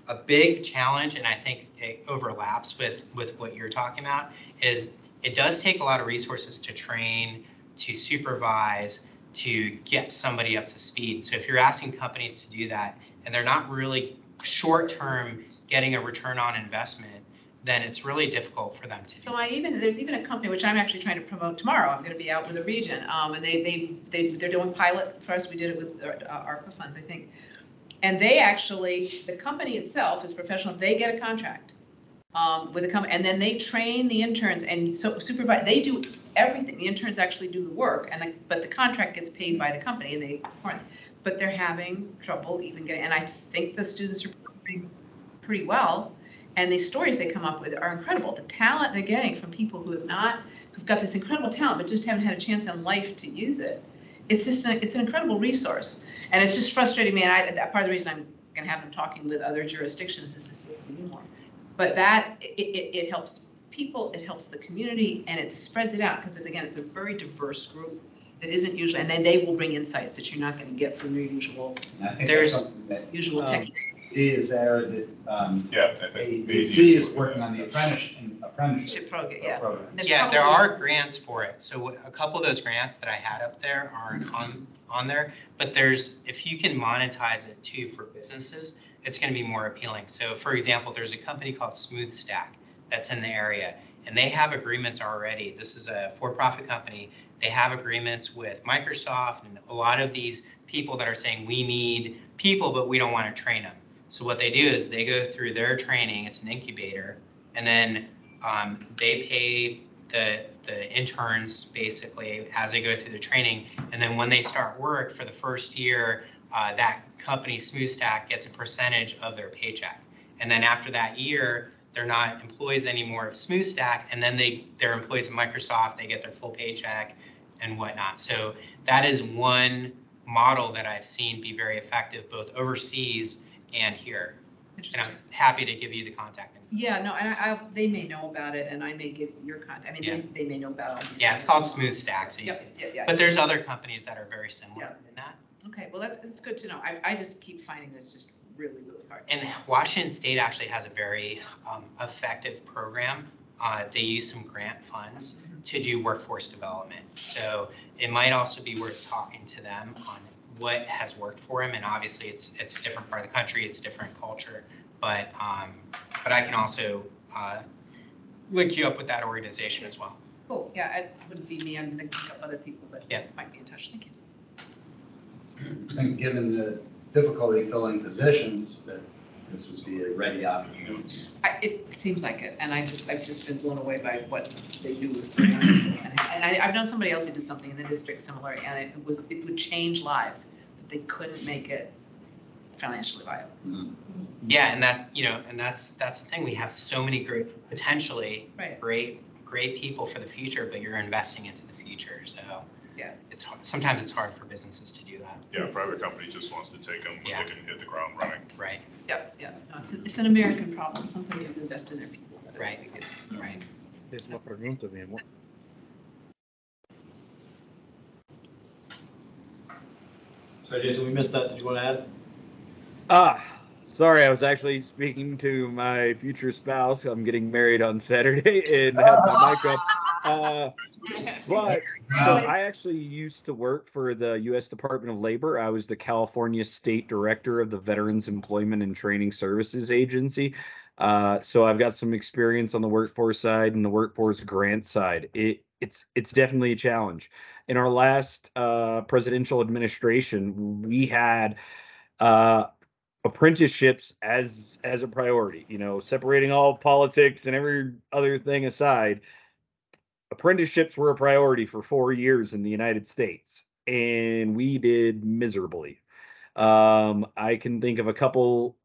A big challenge, and I think it overlaps with what you're talking about, is it does take a lot of resources to train, to supervise, to get somebody up to speed. So if you're asking companies to do that, and they're not really short-term getting a return on investment, then it's really difficult for them to do. So there's even a company which I'm actually trying to promote tomorrow. I'm going to be out with a region, and they're doing pilot for us. We did it with ARPA funds, I think. And they actually, the company itself is professional. They get a contract with the company, and then they train the interns and supervise. They do everything. The interns actually do the work, but the contract gets paid by the company, and they perform. But they're having trouble even getting. And I think the students are doing pretty well. And these stories they come up with are incredible. The talent they're getting from people who've got this incredible talent, but just haven't had a chance in life to use it. It's just it's an incredible resource. And it's just frustrating me. And part of the reason I'm going to have them talking with other jurisdictions is to see if we do more. But it helps people, it helps the community, and it spreads it out because it's a very diverse group that isn't usually, and then they will bring insights that you're not going to get from your usual. Usual technique. Is there that I think ADC is working on the apprenticeship program. Yeah, there are grants for it. So a couple of those grants that I had up there aren't on there, but if you can monetize it too for businesses, it's going to be more appealing. So for example, there's a company called Smooth Stack that's in the area, and they have agreements already. This is a for-profit company. They have agreements with Microsoft and a lot of these people that are saying we need people, but we don't want to train them. So what they do is they go through their training, it's an incubator, and then they pay the interns basically as they go through the training. And then when they start work for the first year, that company, Smooth Stack, gets a percentage of their paycheck. And then after that year, they're not employees anymore of Smooth Stack, and then they're employees of Microsoft, they get their full paycheck and whatnot. So that is one model that I've seen be very effective both overseas and here. And I'm happy to give you the contact info. Yeah, no, and they may know about it, and I may give your contact. I mean, they may know about it. Yeah, it's called Smooth Stack. So but there's other companies that are very similar in that. Okay, well, that's good to know. I just keep finding this just really, really hard. And Washington State actually has a very effective program. They use some grant funds to do workforce development. So it might also be worth talking to them on what has worked for him, and obviously it's a different part of the country, it's a different culture, but I can also link you up with that organization as well. Cool. Yeah, it wouldn't be me. I'm going to look up other people, but might be in touch. Thank you. I think given the difficulty filling positions, that this would be a ready opportunity. It seems like it, and I've just been blown away by what they do with and I've known somebody else who did something in the district similar, and it would change lives, but they couldn't make it financially viable. Yeah, and that's the thing. We have so many potentially great people for the future, but you're investing into the future, so yeah, sometimes it's hard for businesses to do that. Yeah, private company just wants to take them when they can hit the ground running. Right. Yep. Yeah. No, it's an American problem. Some places invest in their people. Right. Right. Es la pregunta, mi amor. So Jason, we missed that. Did you want to add? Sorry, I was actually speaking to my future spouse. I'm getting married on Saturday and had my mic up. But so I actually used to work for the U.S. Department of Labor. I was the California State Director of the Veterans Employment and Training Services Agency. So I've got some experience on the workforce side and the workforce grant side. It's definitely a challenge. In our last presidential administration, we had apprenticeships as a priority, separating all politics and every other thing aside. apprenticeships were a priority for 4 years in the United States, and we did miserably. I can think of a couple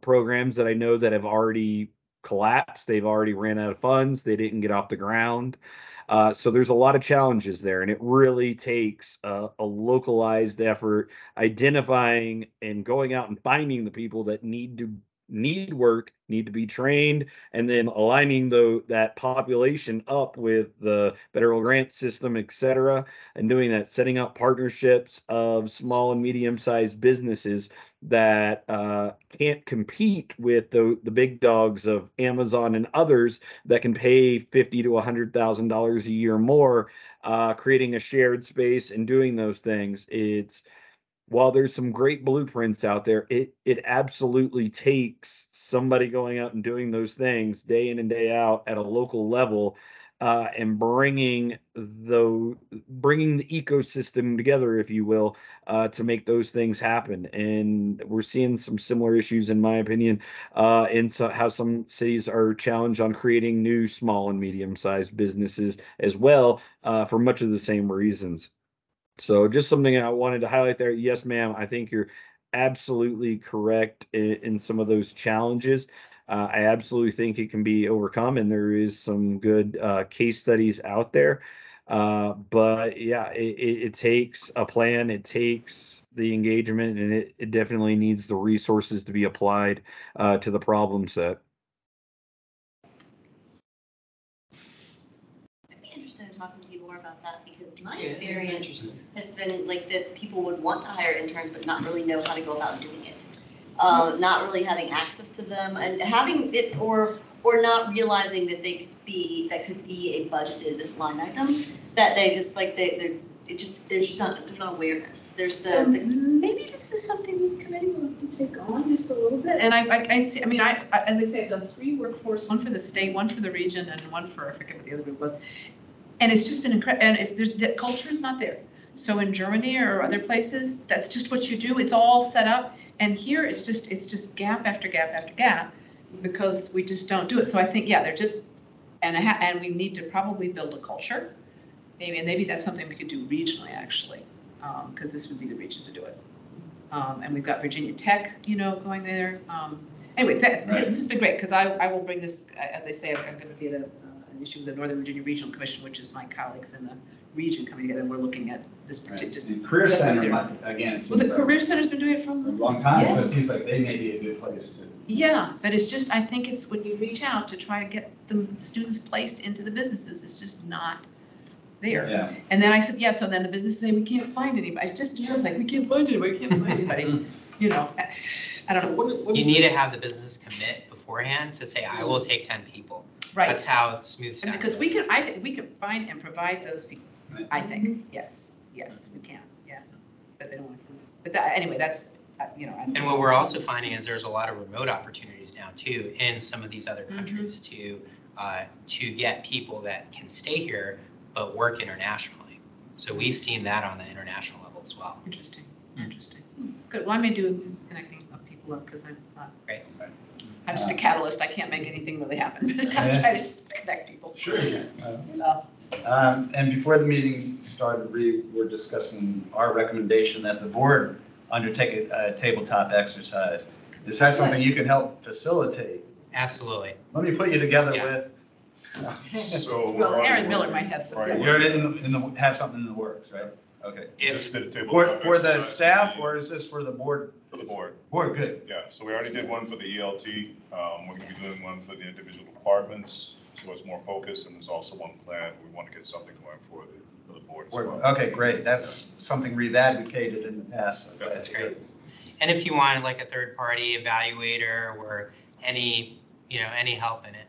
programs that I know that have already collapsed. They've already ran out of funds. They didn't get off the ground. So there's a lot of challenges there, and it really takes a localized effort, identifying and going out and finding the people that need work, need to be trained, and then aligning that population up with the federal grant system, et cetera, and doing that, setting up partnerships of small and medium-sized businesses that can't compete with the big dogs of Amazon and others that can pay $50,000 to $100,000 a year more, creating a shared space and doing those things. While there's some great blueprints out there, it absolutely takes somebody going out and doing those things day in and day out at a local level, and bringing the ecosystem together, if you will, to make those things happen. And we're seeing some similar issues, in my opinion, in how some cities are challenged on creating new small and medium-sized businesses as well, for much of the same reasons. So just something I wanted to highlight there. Yes, ma'am, I think you're absolutely correct in some of those challenges. I absolutely think it can be overcome, and there is some good case studies out there. But yeah, it takes a plan, it takes the engagement, and it definitely needs the resources to be applied to the problem set. I'd be interested in talking to you more about that, because my experience has been like that people would want to hire interns but not really know how to go about doing it. Not really having access to them, and having it, or not realizing that that could be a budgeted line item, that they just like there's not awareness. Maybe this is something this committee wants to take on just a little bit. And I see, I mean, as I say, I've done 3 workforce, one for the state, one for the region, and one for, I forget what the other group was. And it's just been incredible, and the culture is not there. So in Germany or other places, that's just what you do. It's all set up. And here it's just gap after gap after gap, because we just don't do it. So I think, yeah, they're just, and we need to probably build a culture. Maybe that's something we could do regionally, actually, because this would be the region to do it. And we've got Virginia Tech, going there. Anyway, this has been great, because I will bring this, as I say, I'm going to be at an issue with the Northern Virginia Regional Commission, which is my colleagues in the region coming together, and we're looking at this particular. The Career Center, again. Well, the Career Center's been doing it for a long time, yes. So it seems like they may be a good place to. Yeah, but it's just, I think it's when you reach out to try to get the students placed into the businesses, it's just not there. Yeah. And then I said, yeah, so then the businesses say, we can't find anybody. It just feels like we can't find anybody, I don't know. You need to have the business commit beforehand to say, I will take 10 people. Right. That's how it's smooth And because I think we can find and provide those people. I think, yes, we can, yeah. But they don't want to. But anyway, that's, And what we're also finding is there's a lot of remote opportunities now too in some of these other countries to get people that can stay here but work internationally. So we've seen that on the international level as well. Interesting. Good. Well, I may do just connecting people up, because I'm not. Great. I'm just a catalyst. I can't make anything really happen. I'm trying to just connect people. Sure. So. And before the meeting started, we were discussing our recommendation that the board undertake a tabletop exercise. Is that something you can help facilitate? Absolutely. Let me put you together with. So. Well, Aaron Miller might have some. Right. You're have something in the works, right? Okay. Just did a tabletop For the exercise staff, for or is this for the board? For the board. Board, good. Yeah, so we already did one for the ELT. We're going to be doing one for the individual departments, so it's more focused, and there's also one plan. We want to get something going for the board as well. Okay, great. That's something we've advocated in the past. So That's great. And if you wanted like a third-party evaluator or any help in it,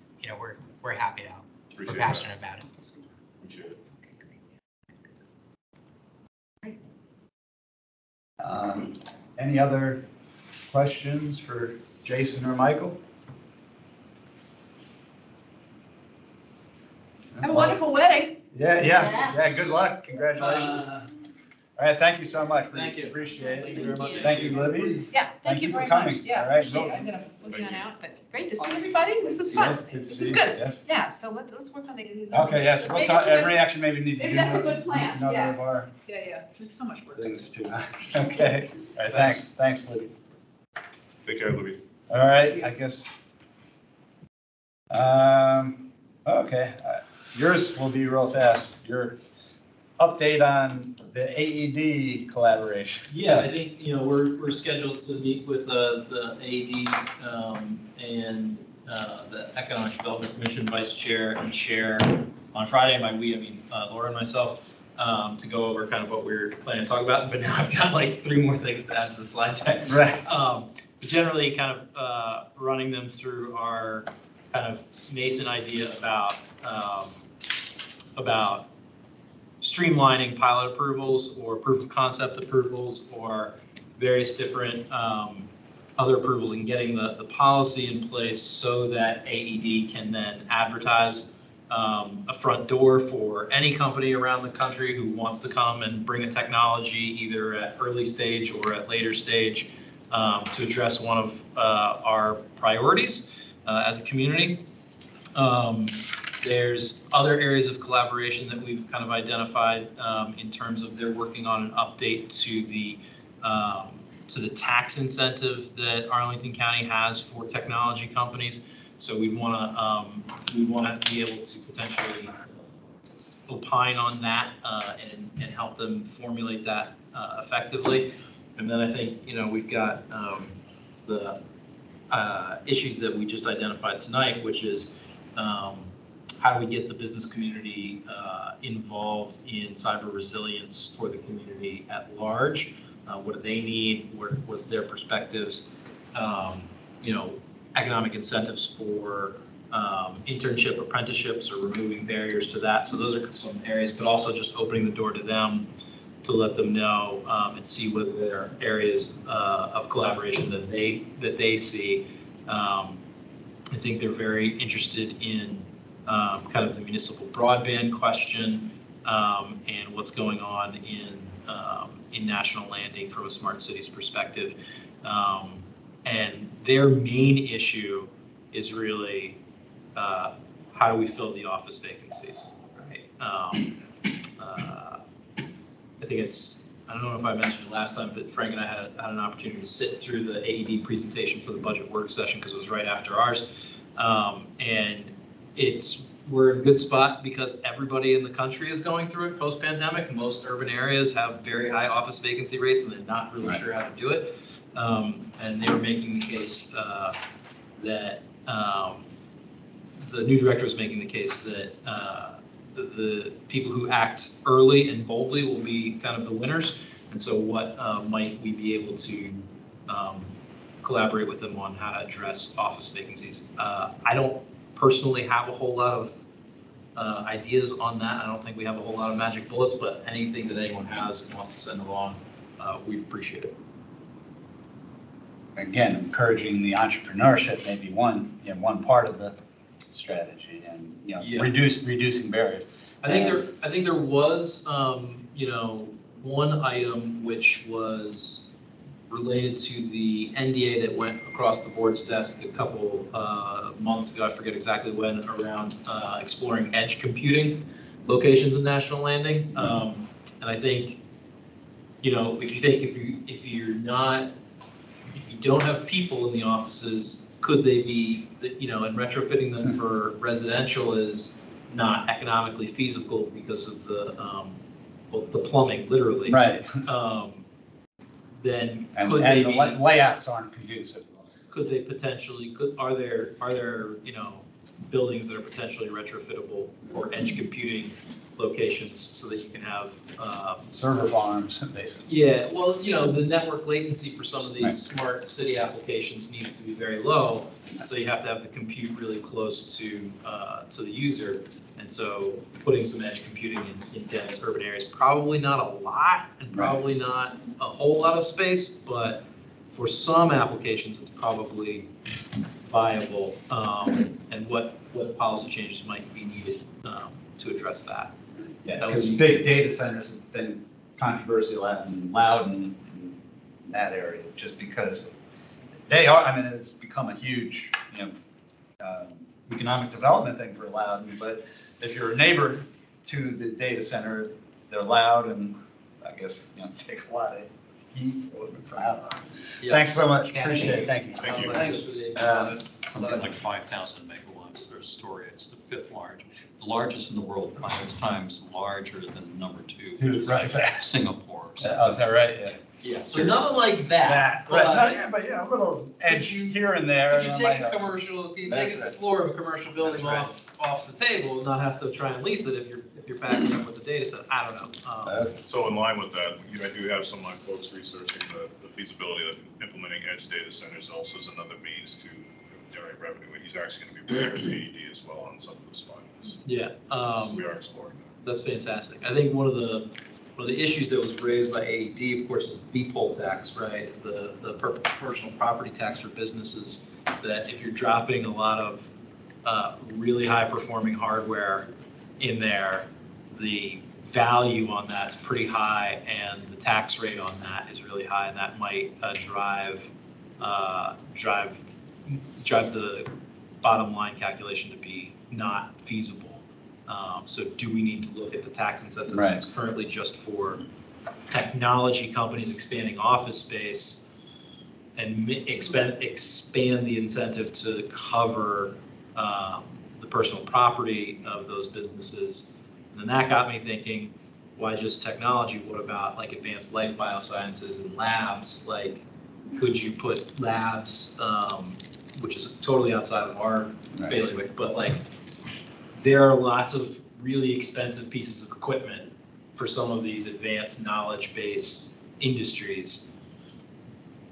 we're happy to help. We're passionate about it. Appreciate it. Any other questions for Jason or Michael? Have a wonderful wedding. Yeah, yes. Yeah, good luck. Congratulations. All right, thank you so much. Thank you. Appreciate it. Thank you very much. Thank you, Libby. Yeah. thank you for very coming. much. Yeah, All right, appreciate it. no- I'm gonna split you on Thank you. out, but great to see everybody. This was fun. Yes, good to This see is you. good. Yes. Yeah, so let's work on the. Okay, yes, we'll Maybe talk, it's a good- every action maybe need to maybe do that's a good plan, another yeah. of our Yeah, there's so much work. things too. Okay, all right, thanks, Libby. Take care, Louis. All right, I guess. Okay, yours will be real fast. Your update on the AED collaboration. Yeah, I think, we're scheduled to meet with the AED and the Economic Development Commission Vice Chair and Chair on Friday. By we, I mean Laura and myself, to go over kind of what we're planning to talk about. But now I've got like 3 more things to add to the slide deck. Right. Generally kind of running them through our kind of nascent idea about streamlining pilot approvals or proof of concept approvals or various different other approvals and getting the policy in place so that AED can then advertise a front door for any company around the country who wants to come and bring a technology either at early stage or at later stage to address one of our priorities as a community. There's other areas of collaboration that we've kind of identified in terms of they're working on an update to the tax incentive that Arlington County has for technology companies. So we want to be able to potentially opine on that and help them formulate that effectively. And then I think we've got the issues that we just identified tonight, which is how do we get the business community involved in cyber resilience for the community at large? What do they need? What's their perspectives? Economic incentives for internship apprenticeships or removing barriers to that. So those are some areas, but also just opening the door to them to let them know and see whether there are areas of collaboration that they see. I think they're very interested in kind of the municipal broadband question and what's going on in National Landing from a smart cities perspective. And their main issue is really how do we fill the office vacancies, right? I think I don't know if I mentioned it last time, but Frank and I had an opportunity to sit through the AED presentation for the budget work session because it was right after ours. And we're in a good spot because everybody in the country is going through it post-pandemic. Most urban areas have very high office vacancy rates and they're not really sure how to do it. And they were making the case that the new director was making the case that the people who act early and boldly will be kind of the winners. And so what might we be able to collaborate with them on how to address office vacancies? I don't personally have a whole lot of ideas on that. I don't think we have a whole lot of magic bullets, but anything that anyone has and wants to send along, we appreciate it. Again, encouraging the entrepreneurship may be one part of the strategy, and Yeah. reducing barriers. I think there was one item which was related to the NDA that went across the board's desk a couple months ago. I forget exactly when, around exploring edge computing locations in National Landing. And I think if you don't have people in the offices, could they be, and retrofitting them for residential is not economically feasible because of the plumbing, literally. Right. Then And could they the be, layouts aren't conducive. could they potentially, are there buildings that are potentially retrofittable for edge computing locations so that you can have Server farms, basically. yeah, well, the network latency for some of these smart city applications needs to be very low, so you have to have the compute really close to the user. And so putting some edge computing in dense urban areas, probably not a lot and probably not a whole lot of space, but for some applications, it's probably viable. And what policy changes might be needed to address that. Yeah, because big data centers have been controversial and loud in that area, just because they are, I mean, it's become a huge, economic development thing for Loudoun, but if you're a neighbor to the data center, they're loud and I guess, take a lot of heat. Yeah. Thanks so much. Yeah, Appreciate it. Thank you. Thank you. Thanks. Something like 5,000 megawatts of storage. It's the fifth largest, the largest in the world, 5 times larger than number 2, which is Right. Singapore. So Oh, is that right? Yeah. Yeah, so nothing like that. Right. but- No, yeah, but a little edge here and there. Could you might take a help. commercial, could you That's take right. the floor of a commercial building That's off the table and not have to try and lease it if you're backing up with the data set? I don't know. So in line with that, I do have some of my folks researching the feasibility of implementing edge data centers also as another means to generate revenue. He's actually going to be working with AED as well on some of those findings. Yeah, We are exploring that. that's fantastic. I think one of the issues that was raised by AED, of course, is the BPOL tax, right? Is the personal property tax for businesses, that if you're dropping a lot of really high performing hardware in there, the value on that's pretty high and the tax rate on that is really high, and that might drive the bottom line calculation to be not feasible. So do we need to look at the tax incentives that's currently just for technology companies expanding office space and expand the incentive to cover the personal property of those businesses? And then that got me thinking, why just technology? What about like advanced life biosciences and labs? Like, could you put labs, which is totally outside of our bailiwick, but like, there are lots of really expensive pieces of equipment for some of these advanced knowledge-based industries.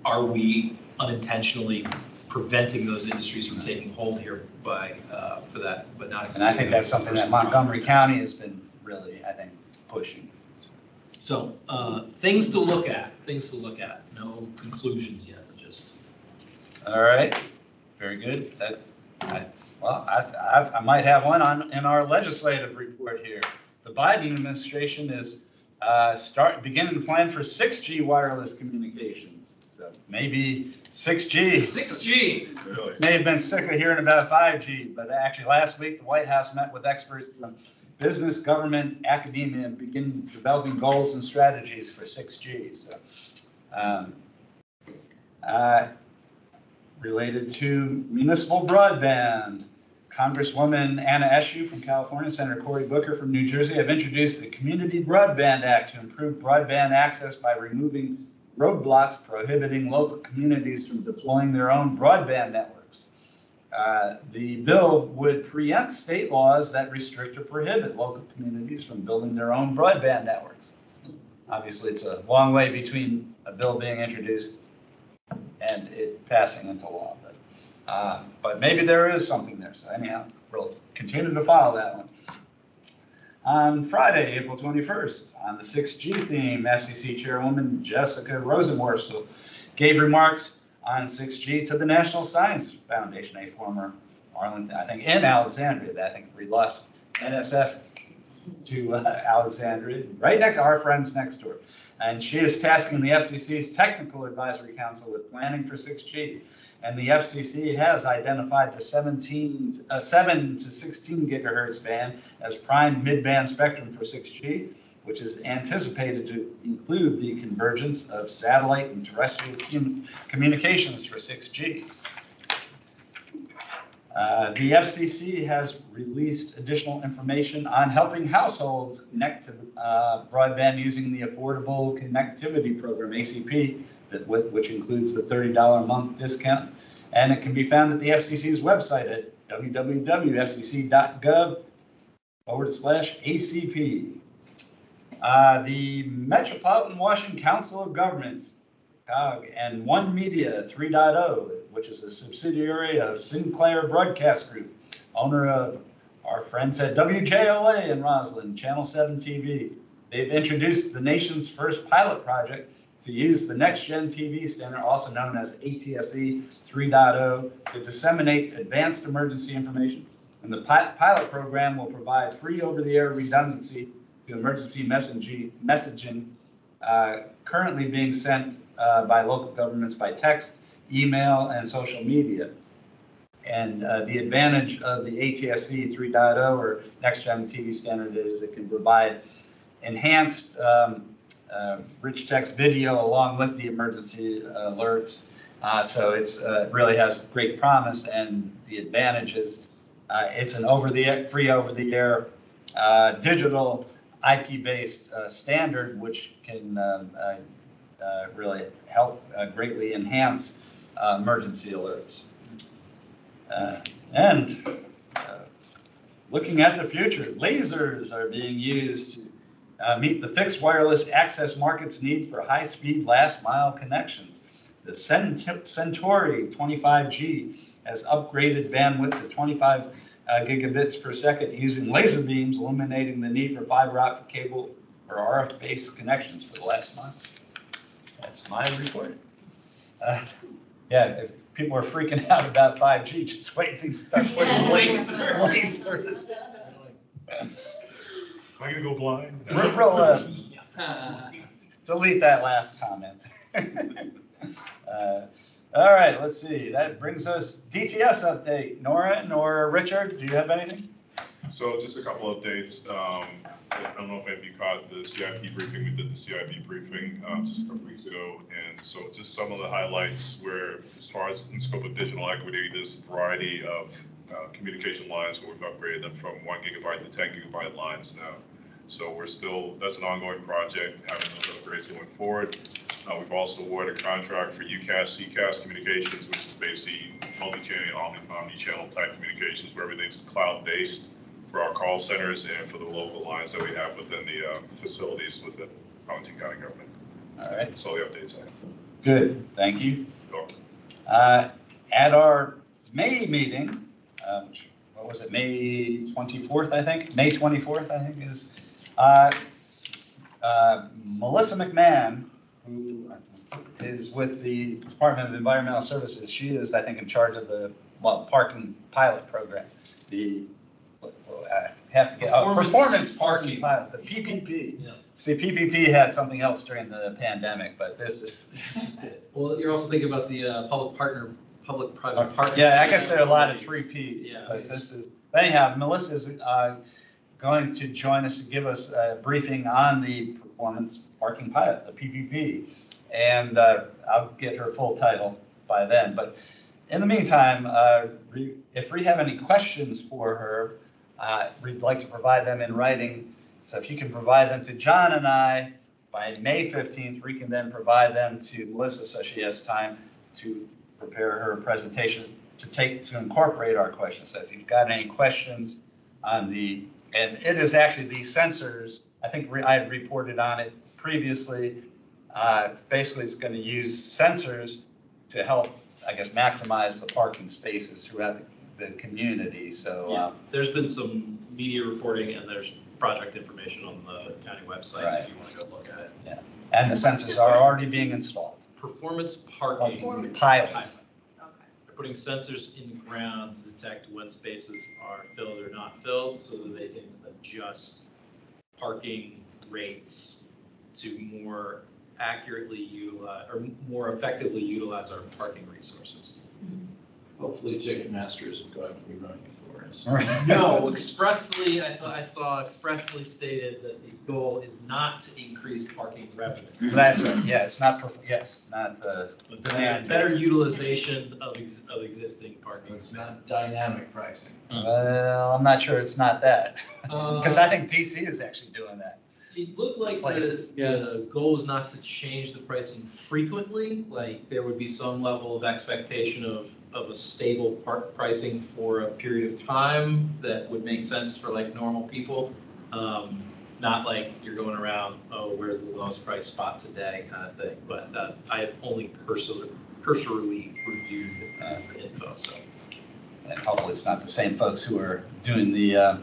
Are we unintentionally preventing those industries from taking hold here by, for that, but not? And I think that's something that Montgomery County has been really, I think, pushing. So things to look at, no conclusions yet, just. All right, very good. I might have one in our legislative report here. The Biden administration is beginning to plan for 6G wireless communications. So maybe 6G. 6G. Really? May have been sick of hearing about 5G, but actually last week the White House met with experts from business, government, academia, and begin developing goals and strategies for 6G. So, related to municipal broadband, Congresswoman Anna Eshoo from California, Senator Cory Booker from New Jersey have introduced the Community Broadband Act to improve broadband access by removing roadblocks prohibiting local communities from deploying their own broadband networks. The bill would preempt state laws that restrict or prohibit local communities from building their own broadband networks. Obviously, it's a long way between a bill being introduced and it passing into law, but maybe there is something there. So anyhow, we'll continue to follow that one. On Friday, April 21st, on the 6G theme, FCC Chairwoman Jessica Rosenworcel gave remarks on 6G to the National Science Foundation, a former Arlington, I think in Alexandria, I think we lost NSF to Alexandria, right next to our friends next door. And she is tasking the FCC's Technical Advisory Council with planning for 6G. And the FCC has identified the 7 to 16 gigahertz band as prime mid-band spectrum for 6G, which is anticipated to include the convergence of satellite and terrestrial communications for 6G. The FCC has released additional information on helping households connect to broadband using the Affordable Connectivity Program, ACP, which includes the $30 a month discount. And it can be found at the FCC's website at www.fcc.gov/ACP. The Metropolitan Washington Council of Governments, COG, and One Media 3.0, which is a subsidiary of Sinclair Broadcast Group, owner of our friends at WJLA in Roslyn, Channel 7 TV. They've introduced the nation's first pilot project to use the Next Gen TV standard, also known as ATSC 3.0, to disseminate advanced emergency information. And the pilot program will provide free over-the-air redundancy to emergency messaging currently being sent by local governments by text email, and social media. And the advantage of the ATSC 3.0 or Next Gen TV standard is it can provide enhanced rich text video along with the emergency alerts. So it's really has great promise, and the advantage is it's an free over-the-air digital IP-based standard, which can really help greatly enhance emergency alerts. And looking at the future, lasers are being used to meet the fixed wireless access market's need for high-speed last-mile connections. The Centauri 25G has upgraded bandwidth to 25 gigabits per second using laser beams, eliminating the need for fiber optic cable or RF-based connections for the last mile. That's my report. Yeah, if people are freaking out about 5G, just wait till you start putting lasers. Am I gonna go blind? Delete that last comment. All right, let's see. That brings us DTS update. Nora, Richard, do you have anything? So just a couple updates. I don't know if any of you caught the CIP briefing. We did the CIP briefing just a couple weeks ago. And so just some of the highlights where, as far as in scope of digital equity, there's a variety of communication lines where we've upgraded them from 1 gigabyte to 10 gigabyte lines now. So that's an ongoing project, having those upgrades going forward. We've also awarded a contract for UCAS, CCAS communications, which is basically multi-channel, omni-channel type communications where everything's cloud-based for our call centers and for the local lines that we have within the facilities with the Arlington County government. All right. That's all the updates I have. Good, thank you. Sure. At our May meeting, what was it, May 24th, I think? May 24th, I think is Melissa McMahon, who is with the Department of Environmental Services. She is, I think, in charge of the parking pilot program. I have to get performance parking pilot, the PPP. Yeah. See, PPP had something else during the pandemic, but this is. Well, you're also thinking about the public-private partnership. Yeah, I guess there are a lot of 3Ps. Yeah. But this is anyhow. Melissa is going to join us to give us a briefing on the performance parking pilot, the PPP, and I'll get her full title by then. But in the meantime, if we have any questions for her, we'd like to provide them in writing. So if you can provide them to John and I by May 15th, we can then provide them to Melissa so she has time to prepare her presentation to incorporate our questions. So if you've got any questions on and it is actually the sensors, I think I had reported on it previously. Basically, it's going to use sensors to help, I guess, maximize the parking spaces throughout the community. So there's been some media reporting and there's project information on the county website if you want to go look at it. Yeah, and the sensors are already being installed. Performance parking Pilots. They're putting sensors in the ground to detect when spaces are filled or not filled so that they can adjust parking rates to more accurately utilize or more effectively utilize our parking resources. Hopefully Ticketmaster isn't going to be running for us. No, expressly, I saw expressly stated that the goal is not to increase parking revenue. That's right. Yeah, it's not not demand. Better utilization of existing parking. It's not dynamic pricing. Well, I'm not sure it's not that, because I think DC is actually doing that. It looked like the goal is not to change the pricing frequently. Like there would be some level of expectation of a stable pricing for a period of time that would make sense for like normal people. Not like you're going around, oh, where's the lowest price spot today kind of thing. But I have only cursorily reviewed the info. So. And hopefully it's not the same folks who are doing the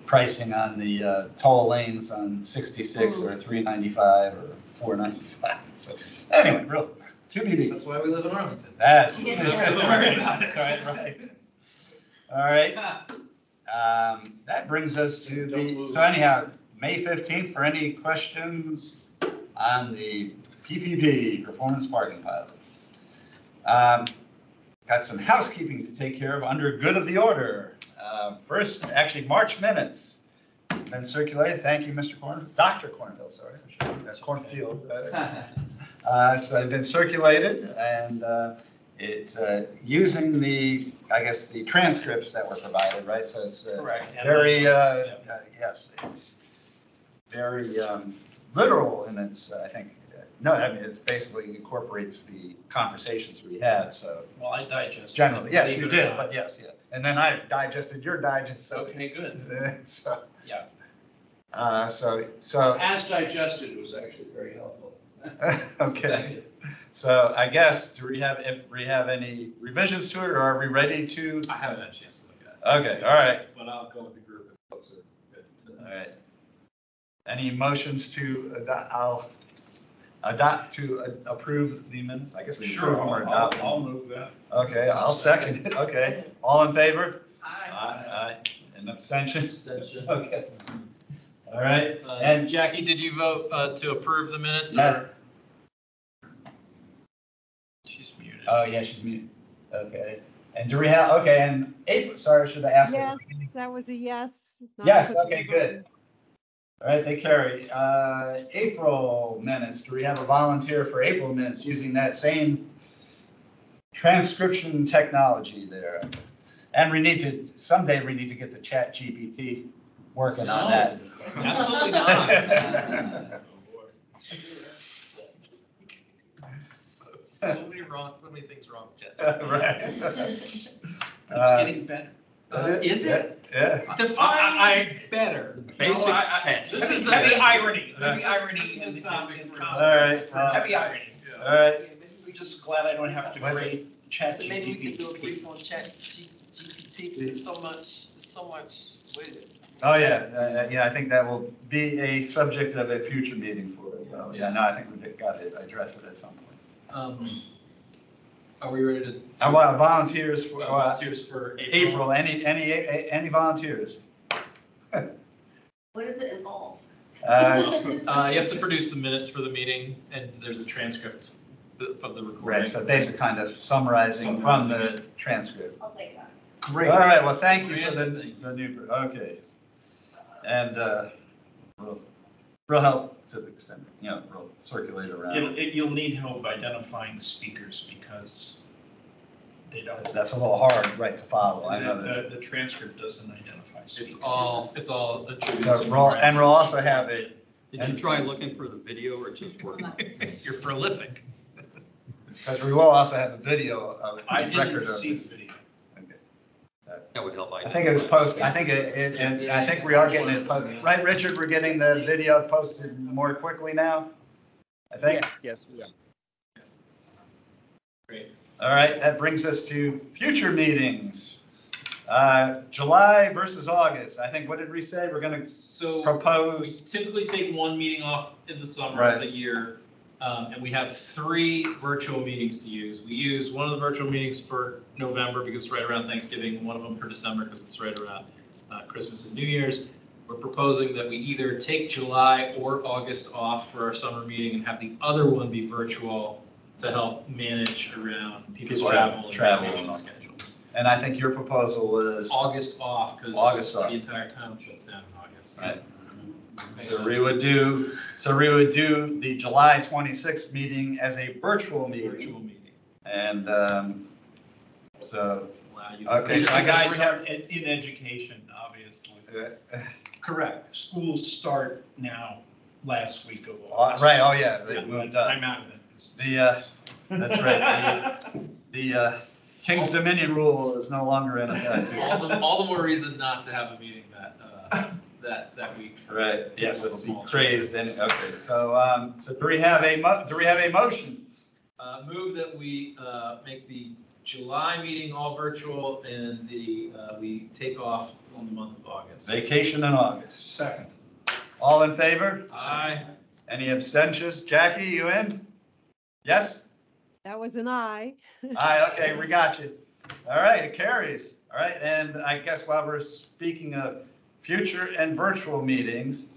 pricing on the toll lanes on 66 or 395 or 495. So anyway, real 2BB. That's why we live in Arlington. That's don't worry about it. Right. All right. That brings us to so anyhow, May 15th for any questions on the PPP, Performance Parking Pilot. got some housekeeping to take care of under good of the order. First, actually, March minutes been circulated. Thank you, Mr. Dr. Cornfield, sorry. That's Cornfield. So they've been circulated, and it's using the, I guess, the transcripts that were provided, right? So it's very, yes, it's very literal in its, I think, no, I mean, it basically incorporates the conversations we had, so. Well, I digested. Generally, yes, you did, but yes, yeah. And then I digested your digest, so. Okay, good. So, Yeah. so. As digested, it was actually very helpful. Okay. So I guess, if we have any revisions to it, or are we ready to? I haven't had a chance to look at it. Okay, all right. But I'll go with the group if folks are good. All right. Any motions to approve the minutes? I guess we approve them or adopt them. I'll move that. Okay, I'll second it. Okay, all in favor? Aye. Aye. And abstention? Abstention. Okay. All right, And Jackie, did you vote to approve the minutes? No. Or? She's muted. Oh, yeah, she's muted. Okay. And do we have, okay, and April, sorry, should I ask? Yes, that was a yes. not Yes, put okay, the good. All right, they carry. April minutes, do we have a volunteer for April minutes using that same transcription technology there? And someday we need to get the Chat GPT working on that. Absolutely not. So many things wrong with Chat. Right. It's getting better. Is it? Yeah. Define better. Basic chat. This is the irony. The irony in the topic. All right. Heavy irony. All right. I'm just glad I don't have to grade Chat So maybe we GPT. could do a brief on Chat GPT. There's so much with it. Oh, yeah, yeah, I think that will be a subject of a future meeting for it. Yeah, no, I think we've got to address it at some point. Are we ready to? I want volunteers for Volunteers for April. April, any volunteers? What does it involve? You have to produce the minutes for the meeting, and there's a transcript of the recording. Right, so basically kind of summarizing from the transcript. I'll take that. Great. All right, well, thank you for the new, okay. And real help to the extent, real circulate around. You'll need help identifying the speakers because they don't. That's a little hard, right, to follow, I know that. The transcript doesn't identify speakers. It's all attributed So to we'll also have it. Did you try looking for the video or just work? You're prolific. Because we will also have a video of I record didn't of see the this. video. That would help. I think it was posted, I think I think we are getting it posted, right, Richard? We're getting the video posted more quickly now? I think? Yes, we are. Great. All right, that brings us to future meetings. July versus August. I think, what did we say? We're going to propose. We typically take one meeting off in the summer Right. of the year, and we have 3 virtual meetings to use. We use one of the virtual meetings for November because it's right around Thanksgiving, and one of them for December because it's right around Christmas and New Year's. We're proposing that we either take July or August off for our summer meeting and have the other one be virtual to help manage around people's travel and vacation schedules. And I think your proposal was August off because August off. the entire town shuts down in August. Right. So we would do the July 26th meeting as a virtual meeting. And so, okay, so I guess we have. In education, obviously. Correct. Schools start now, last week of August. Right, oh yeah, they moved up. I'm out of it. That's right, the King's Dominion rule is no longer in effect. All the more reason not to have a meeting that week. Right, yes, let's be crazed, and, okay, so do we have a motion? Move that we make the July meeting all virtual and we take off on the month of August. Vacation in August. Second. All in favor? Aye. Any abstentions? Jackie, you in? Yes? That was an aye. Aye, okay, we got you. All right, it carries. All right, and I guess while we're speaking of future and virtual meetings,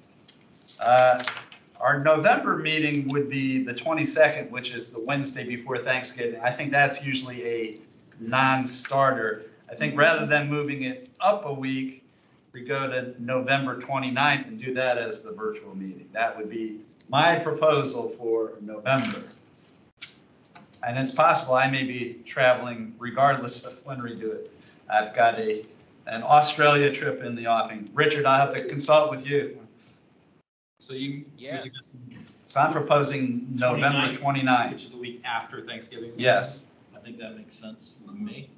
our November meeting would be the 22nd, which is the Wednesday before Thanksgiving. I think that's usually a non-starter. I think rather than moving it up a week, we go to November 29th and do that as the virtual meeting. That would be my proposal for November. And it's possible I may be traveling regardless of when we do it. I've got an Australia trip in the offing. Richard, I'll have to consult with you. So you, Yes. So I'm proposing November 29th. which is the week after Thanksgiving. Yes. I think that makes sense to me.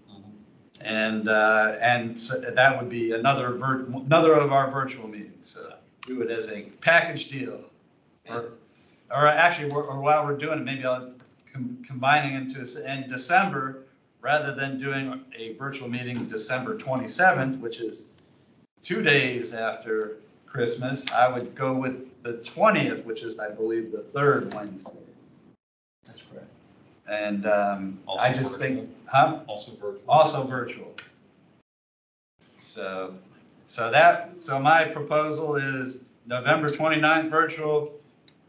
And so that would be another of our virtual meetings. So do it as a package deal. Or actually, or while we're doing it, maybe I'll combining into in December, rather than doing a virtual meeting December 27th, which is 2 days after Christmas, I would go with the 20th, which is, I believe, the third Wednesday. That's correct. And Also I just virtual. think, huh? Also virtual. Also virtual. So my proposal is November 29th virtual,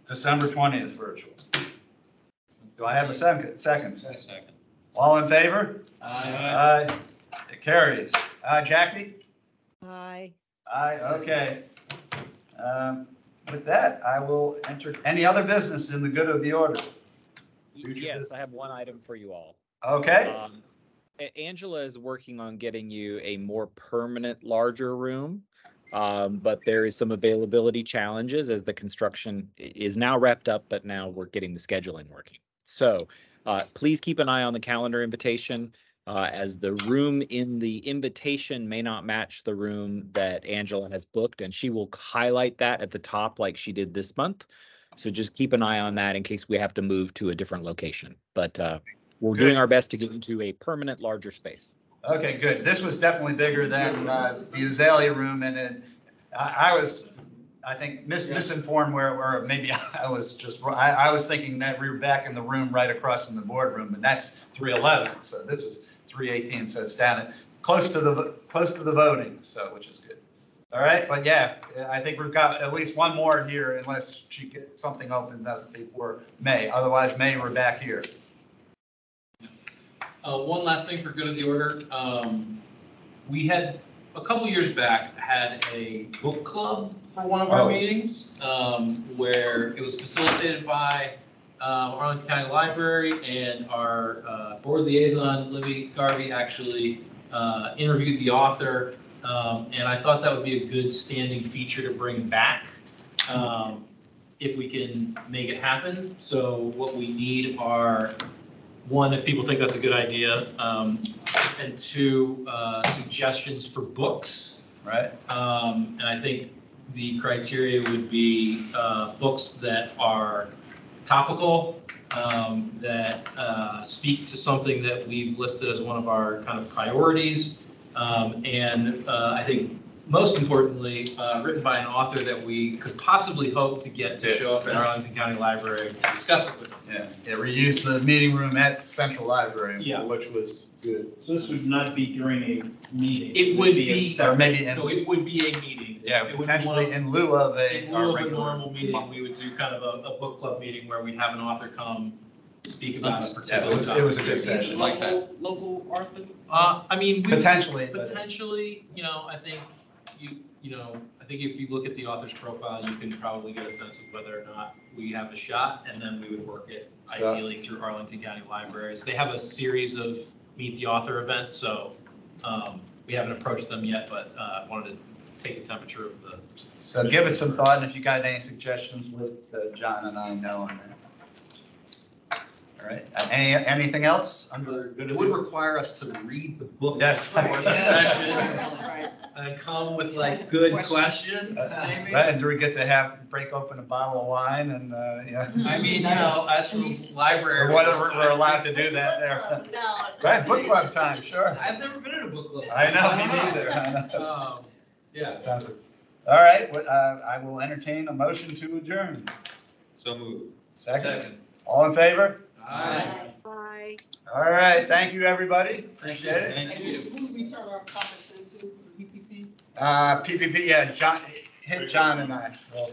December 20th virtual. Do I have a second? Second. All in favor? Aye. It carries. Jackie? Aye. Aye, okay. With that, I will enter any other business in the good of the order. Yes, I have one item for you all. Okay. Angela is working on getting you a more permanent, larger room. But there is some availability challenges as the construction is now wrapped up, but now we're getting the scheduling working. So please keep an eye on the calendar invitation, as the room in the invitation may not match the room that Angela has booked, and she will highlight that at the top like she did this month. So just keep an eye on that in case we have to move to a different location. But we're doing our best to get into a permanent, larger space. Okay, good. This was definitely bigger than the Azalea room, and I think misinformed where maybe I was thinking that we were back in the room right across from the boardroom, and that's 311. So this is 318. So it's down at close to the voting. So which is good. All right, but yeah, I think we've got at least one more here, unless she gets something opened up before May. Otherwise, May we're back here. One last thing for good of the order. We had, a couple years back, had a book club for one of our meetings, where it was facilitated by Arlington County Library, and our board liaison, Libby Garvey, actually interviewed the author, and I thought that would be a good standing feature to bring back if we can make it happen. So what we need are, one, if people think that's a good idea, and two, suggestions for books. Right. And I think the criteria would be books that are topical, that speak to something that we've listed as one of our kind of priorities, and I think most importantly, written by an author that we could possibly hope to get to show up at Arlington County Library to discuss it with us. Yeah, we used the meeting room at Central Library, Yeah. which was good. So this would not be during a meeting? It would be, Or maybe no, it would be a meeting. Yeah, It would be potentially one of- in lieu of In lieu of a regular normal meeting, we would do kind of a book club meeting where we'd have an author come speak about a particular Yeah, it was a good topic. session. Like that. Local author? I mean, Potentially, but- potentially, I think I think if you look at the author's profile, you can probably get a sense of whether or not we have a shot, and then we would work it So- ideally through Arlington County Libraries. They have a series of Meet the Author events, so we haven't approached them yet, but wanted to take the temperature of the. So give it some thought, and if you got any suggestions, let John and I know on that. All right, anything else under good? It would require us to read the book. Yes. For the session, Right. and come with like good questions. Maybe. Right, and do we get to break open a bottle of wine and, yeah? I mean, as from library. Or whether we're allowed to do that there. No. Right, book club time, sure. I've never been in a book club. I know, me neither. I know. Yeah. Sounds good. All right, I will entertain a motion to adjourn. So moved. Second. All in favor? Aye. Bye. All right, thank you, everybody. Appreciate it. Thank you. Who do we turn our comments into for the PPP? PPP, yeah, John, hit John and I. Well,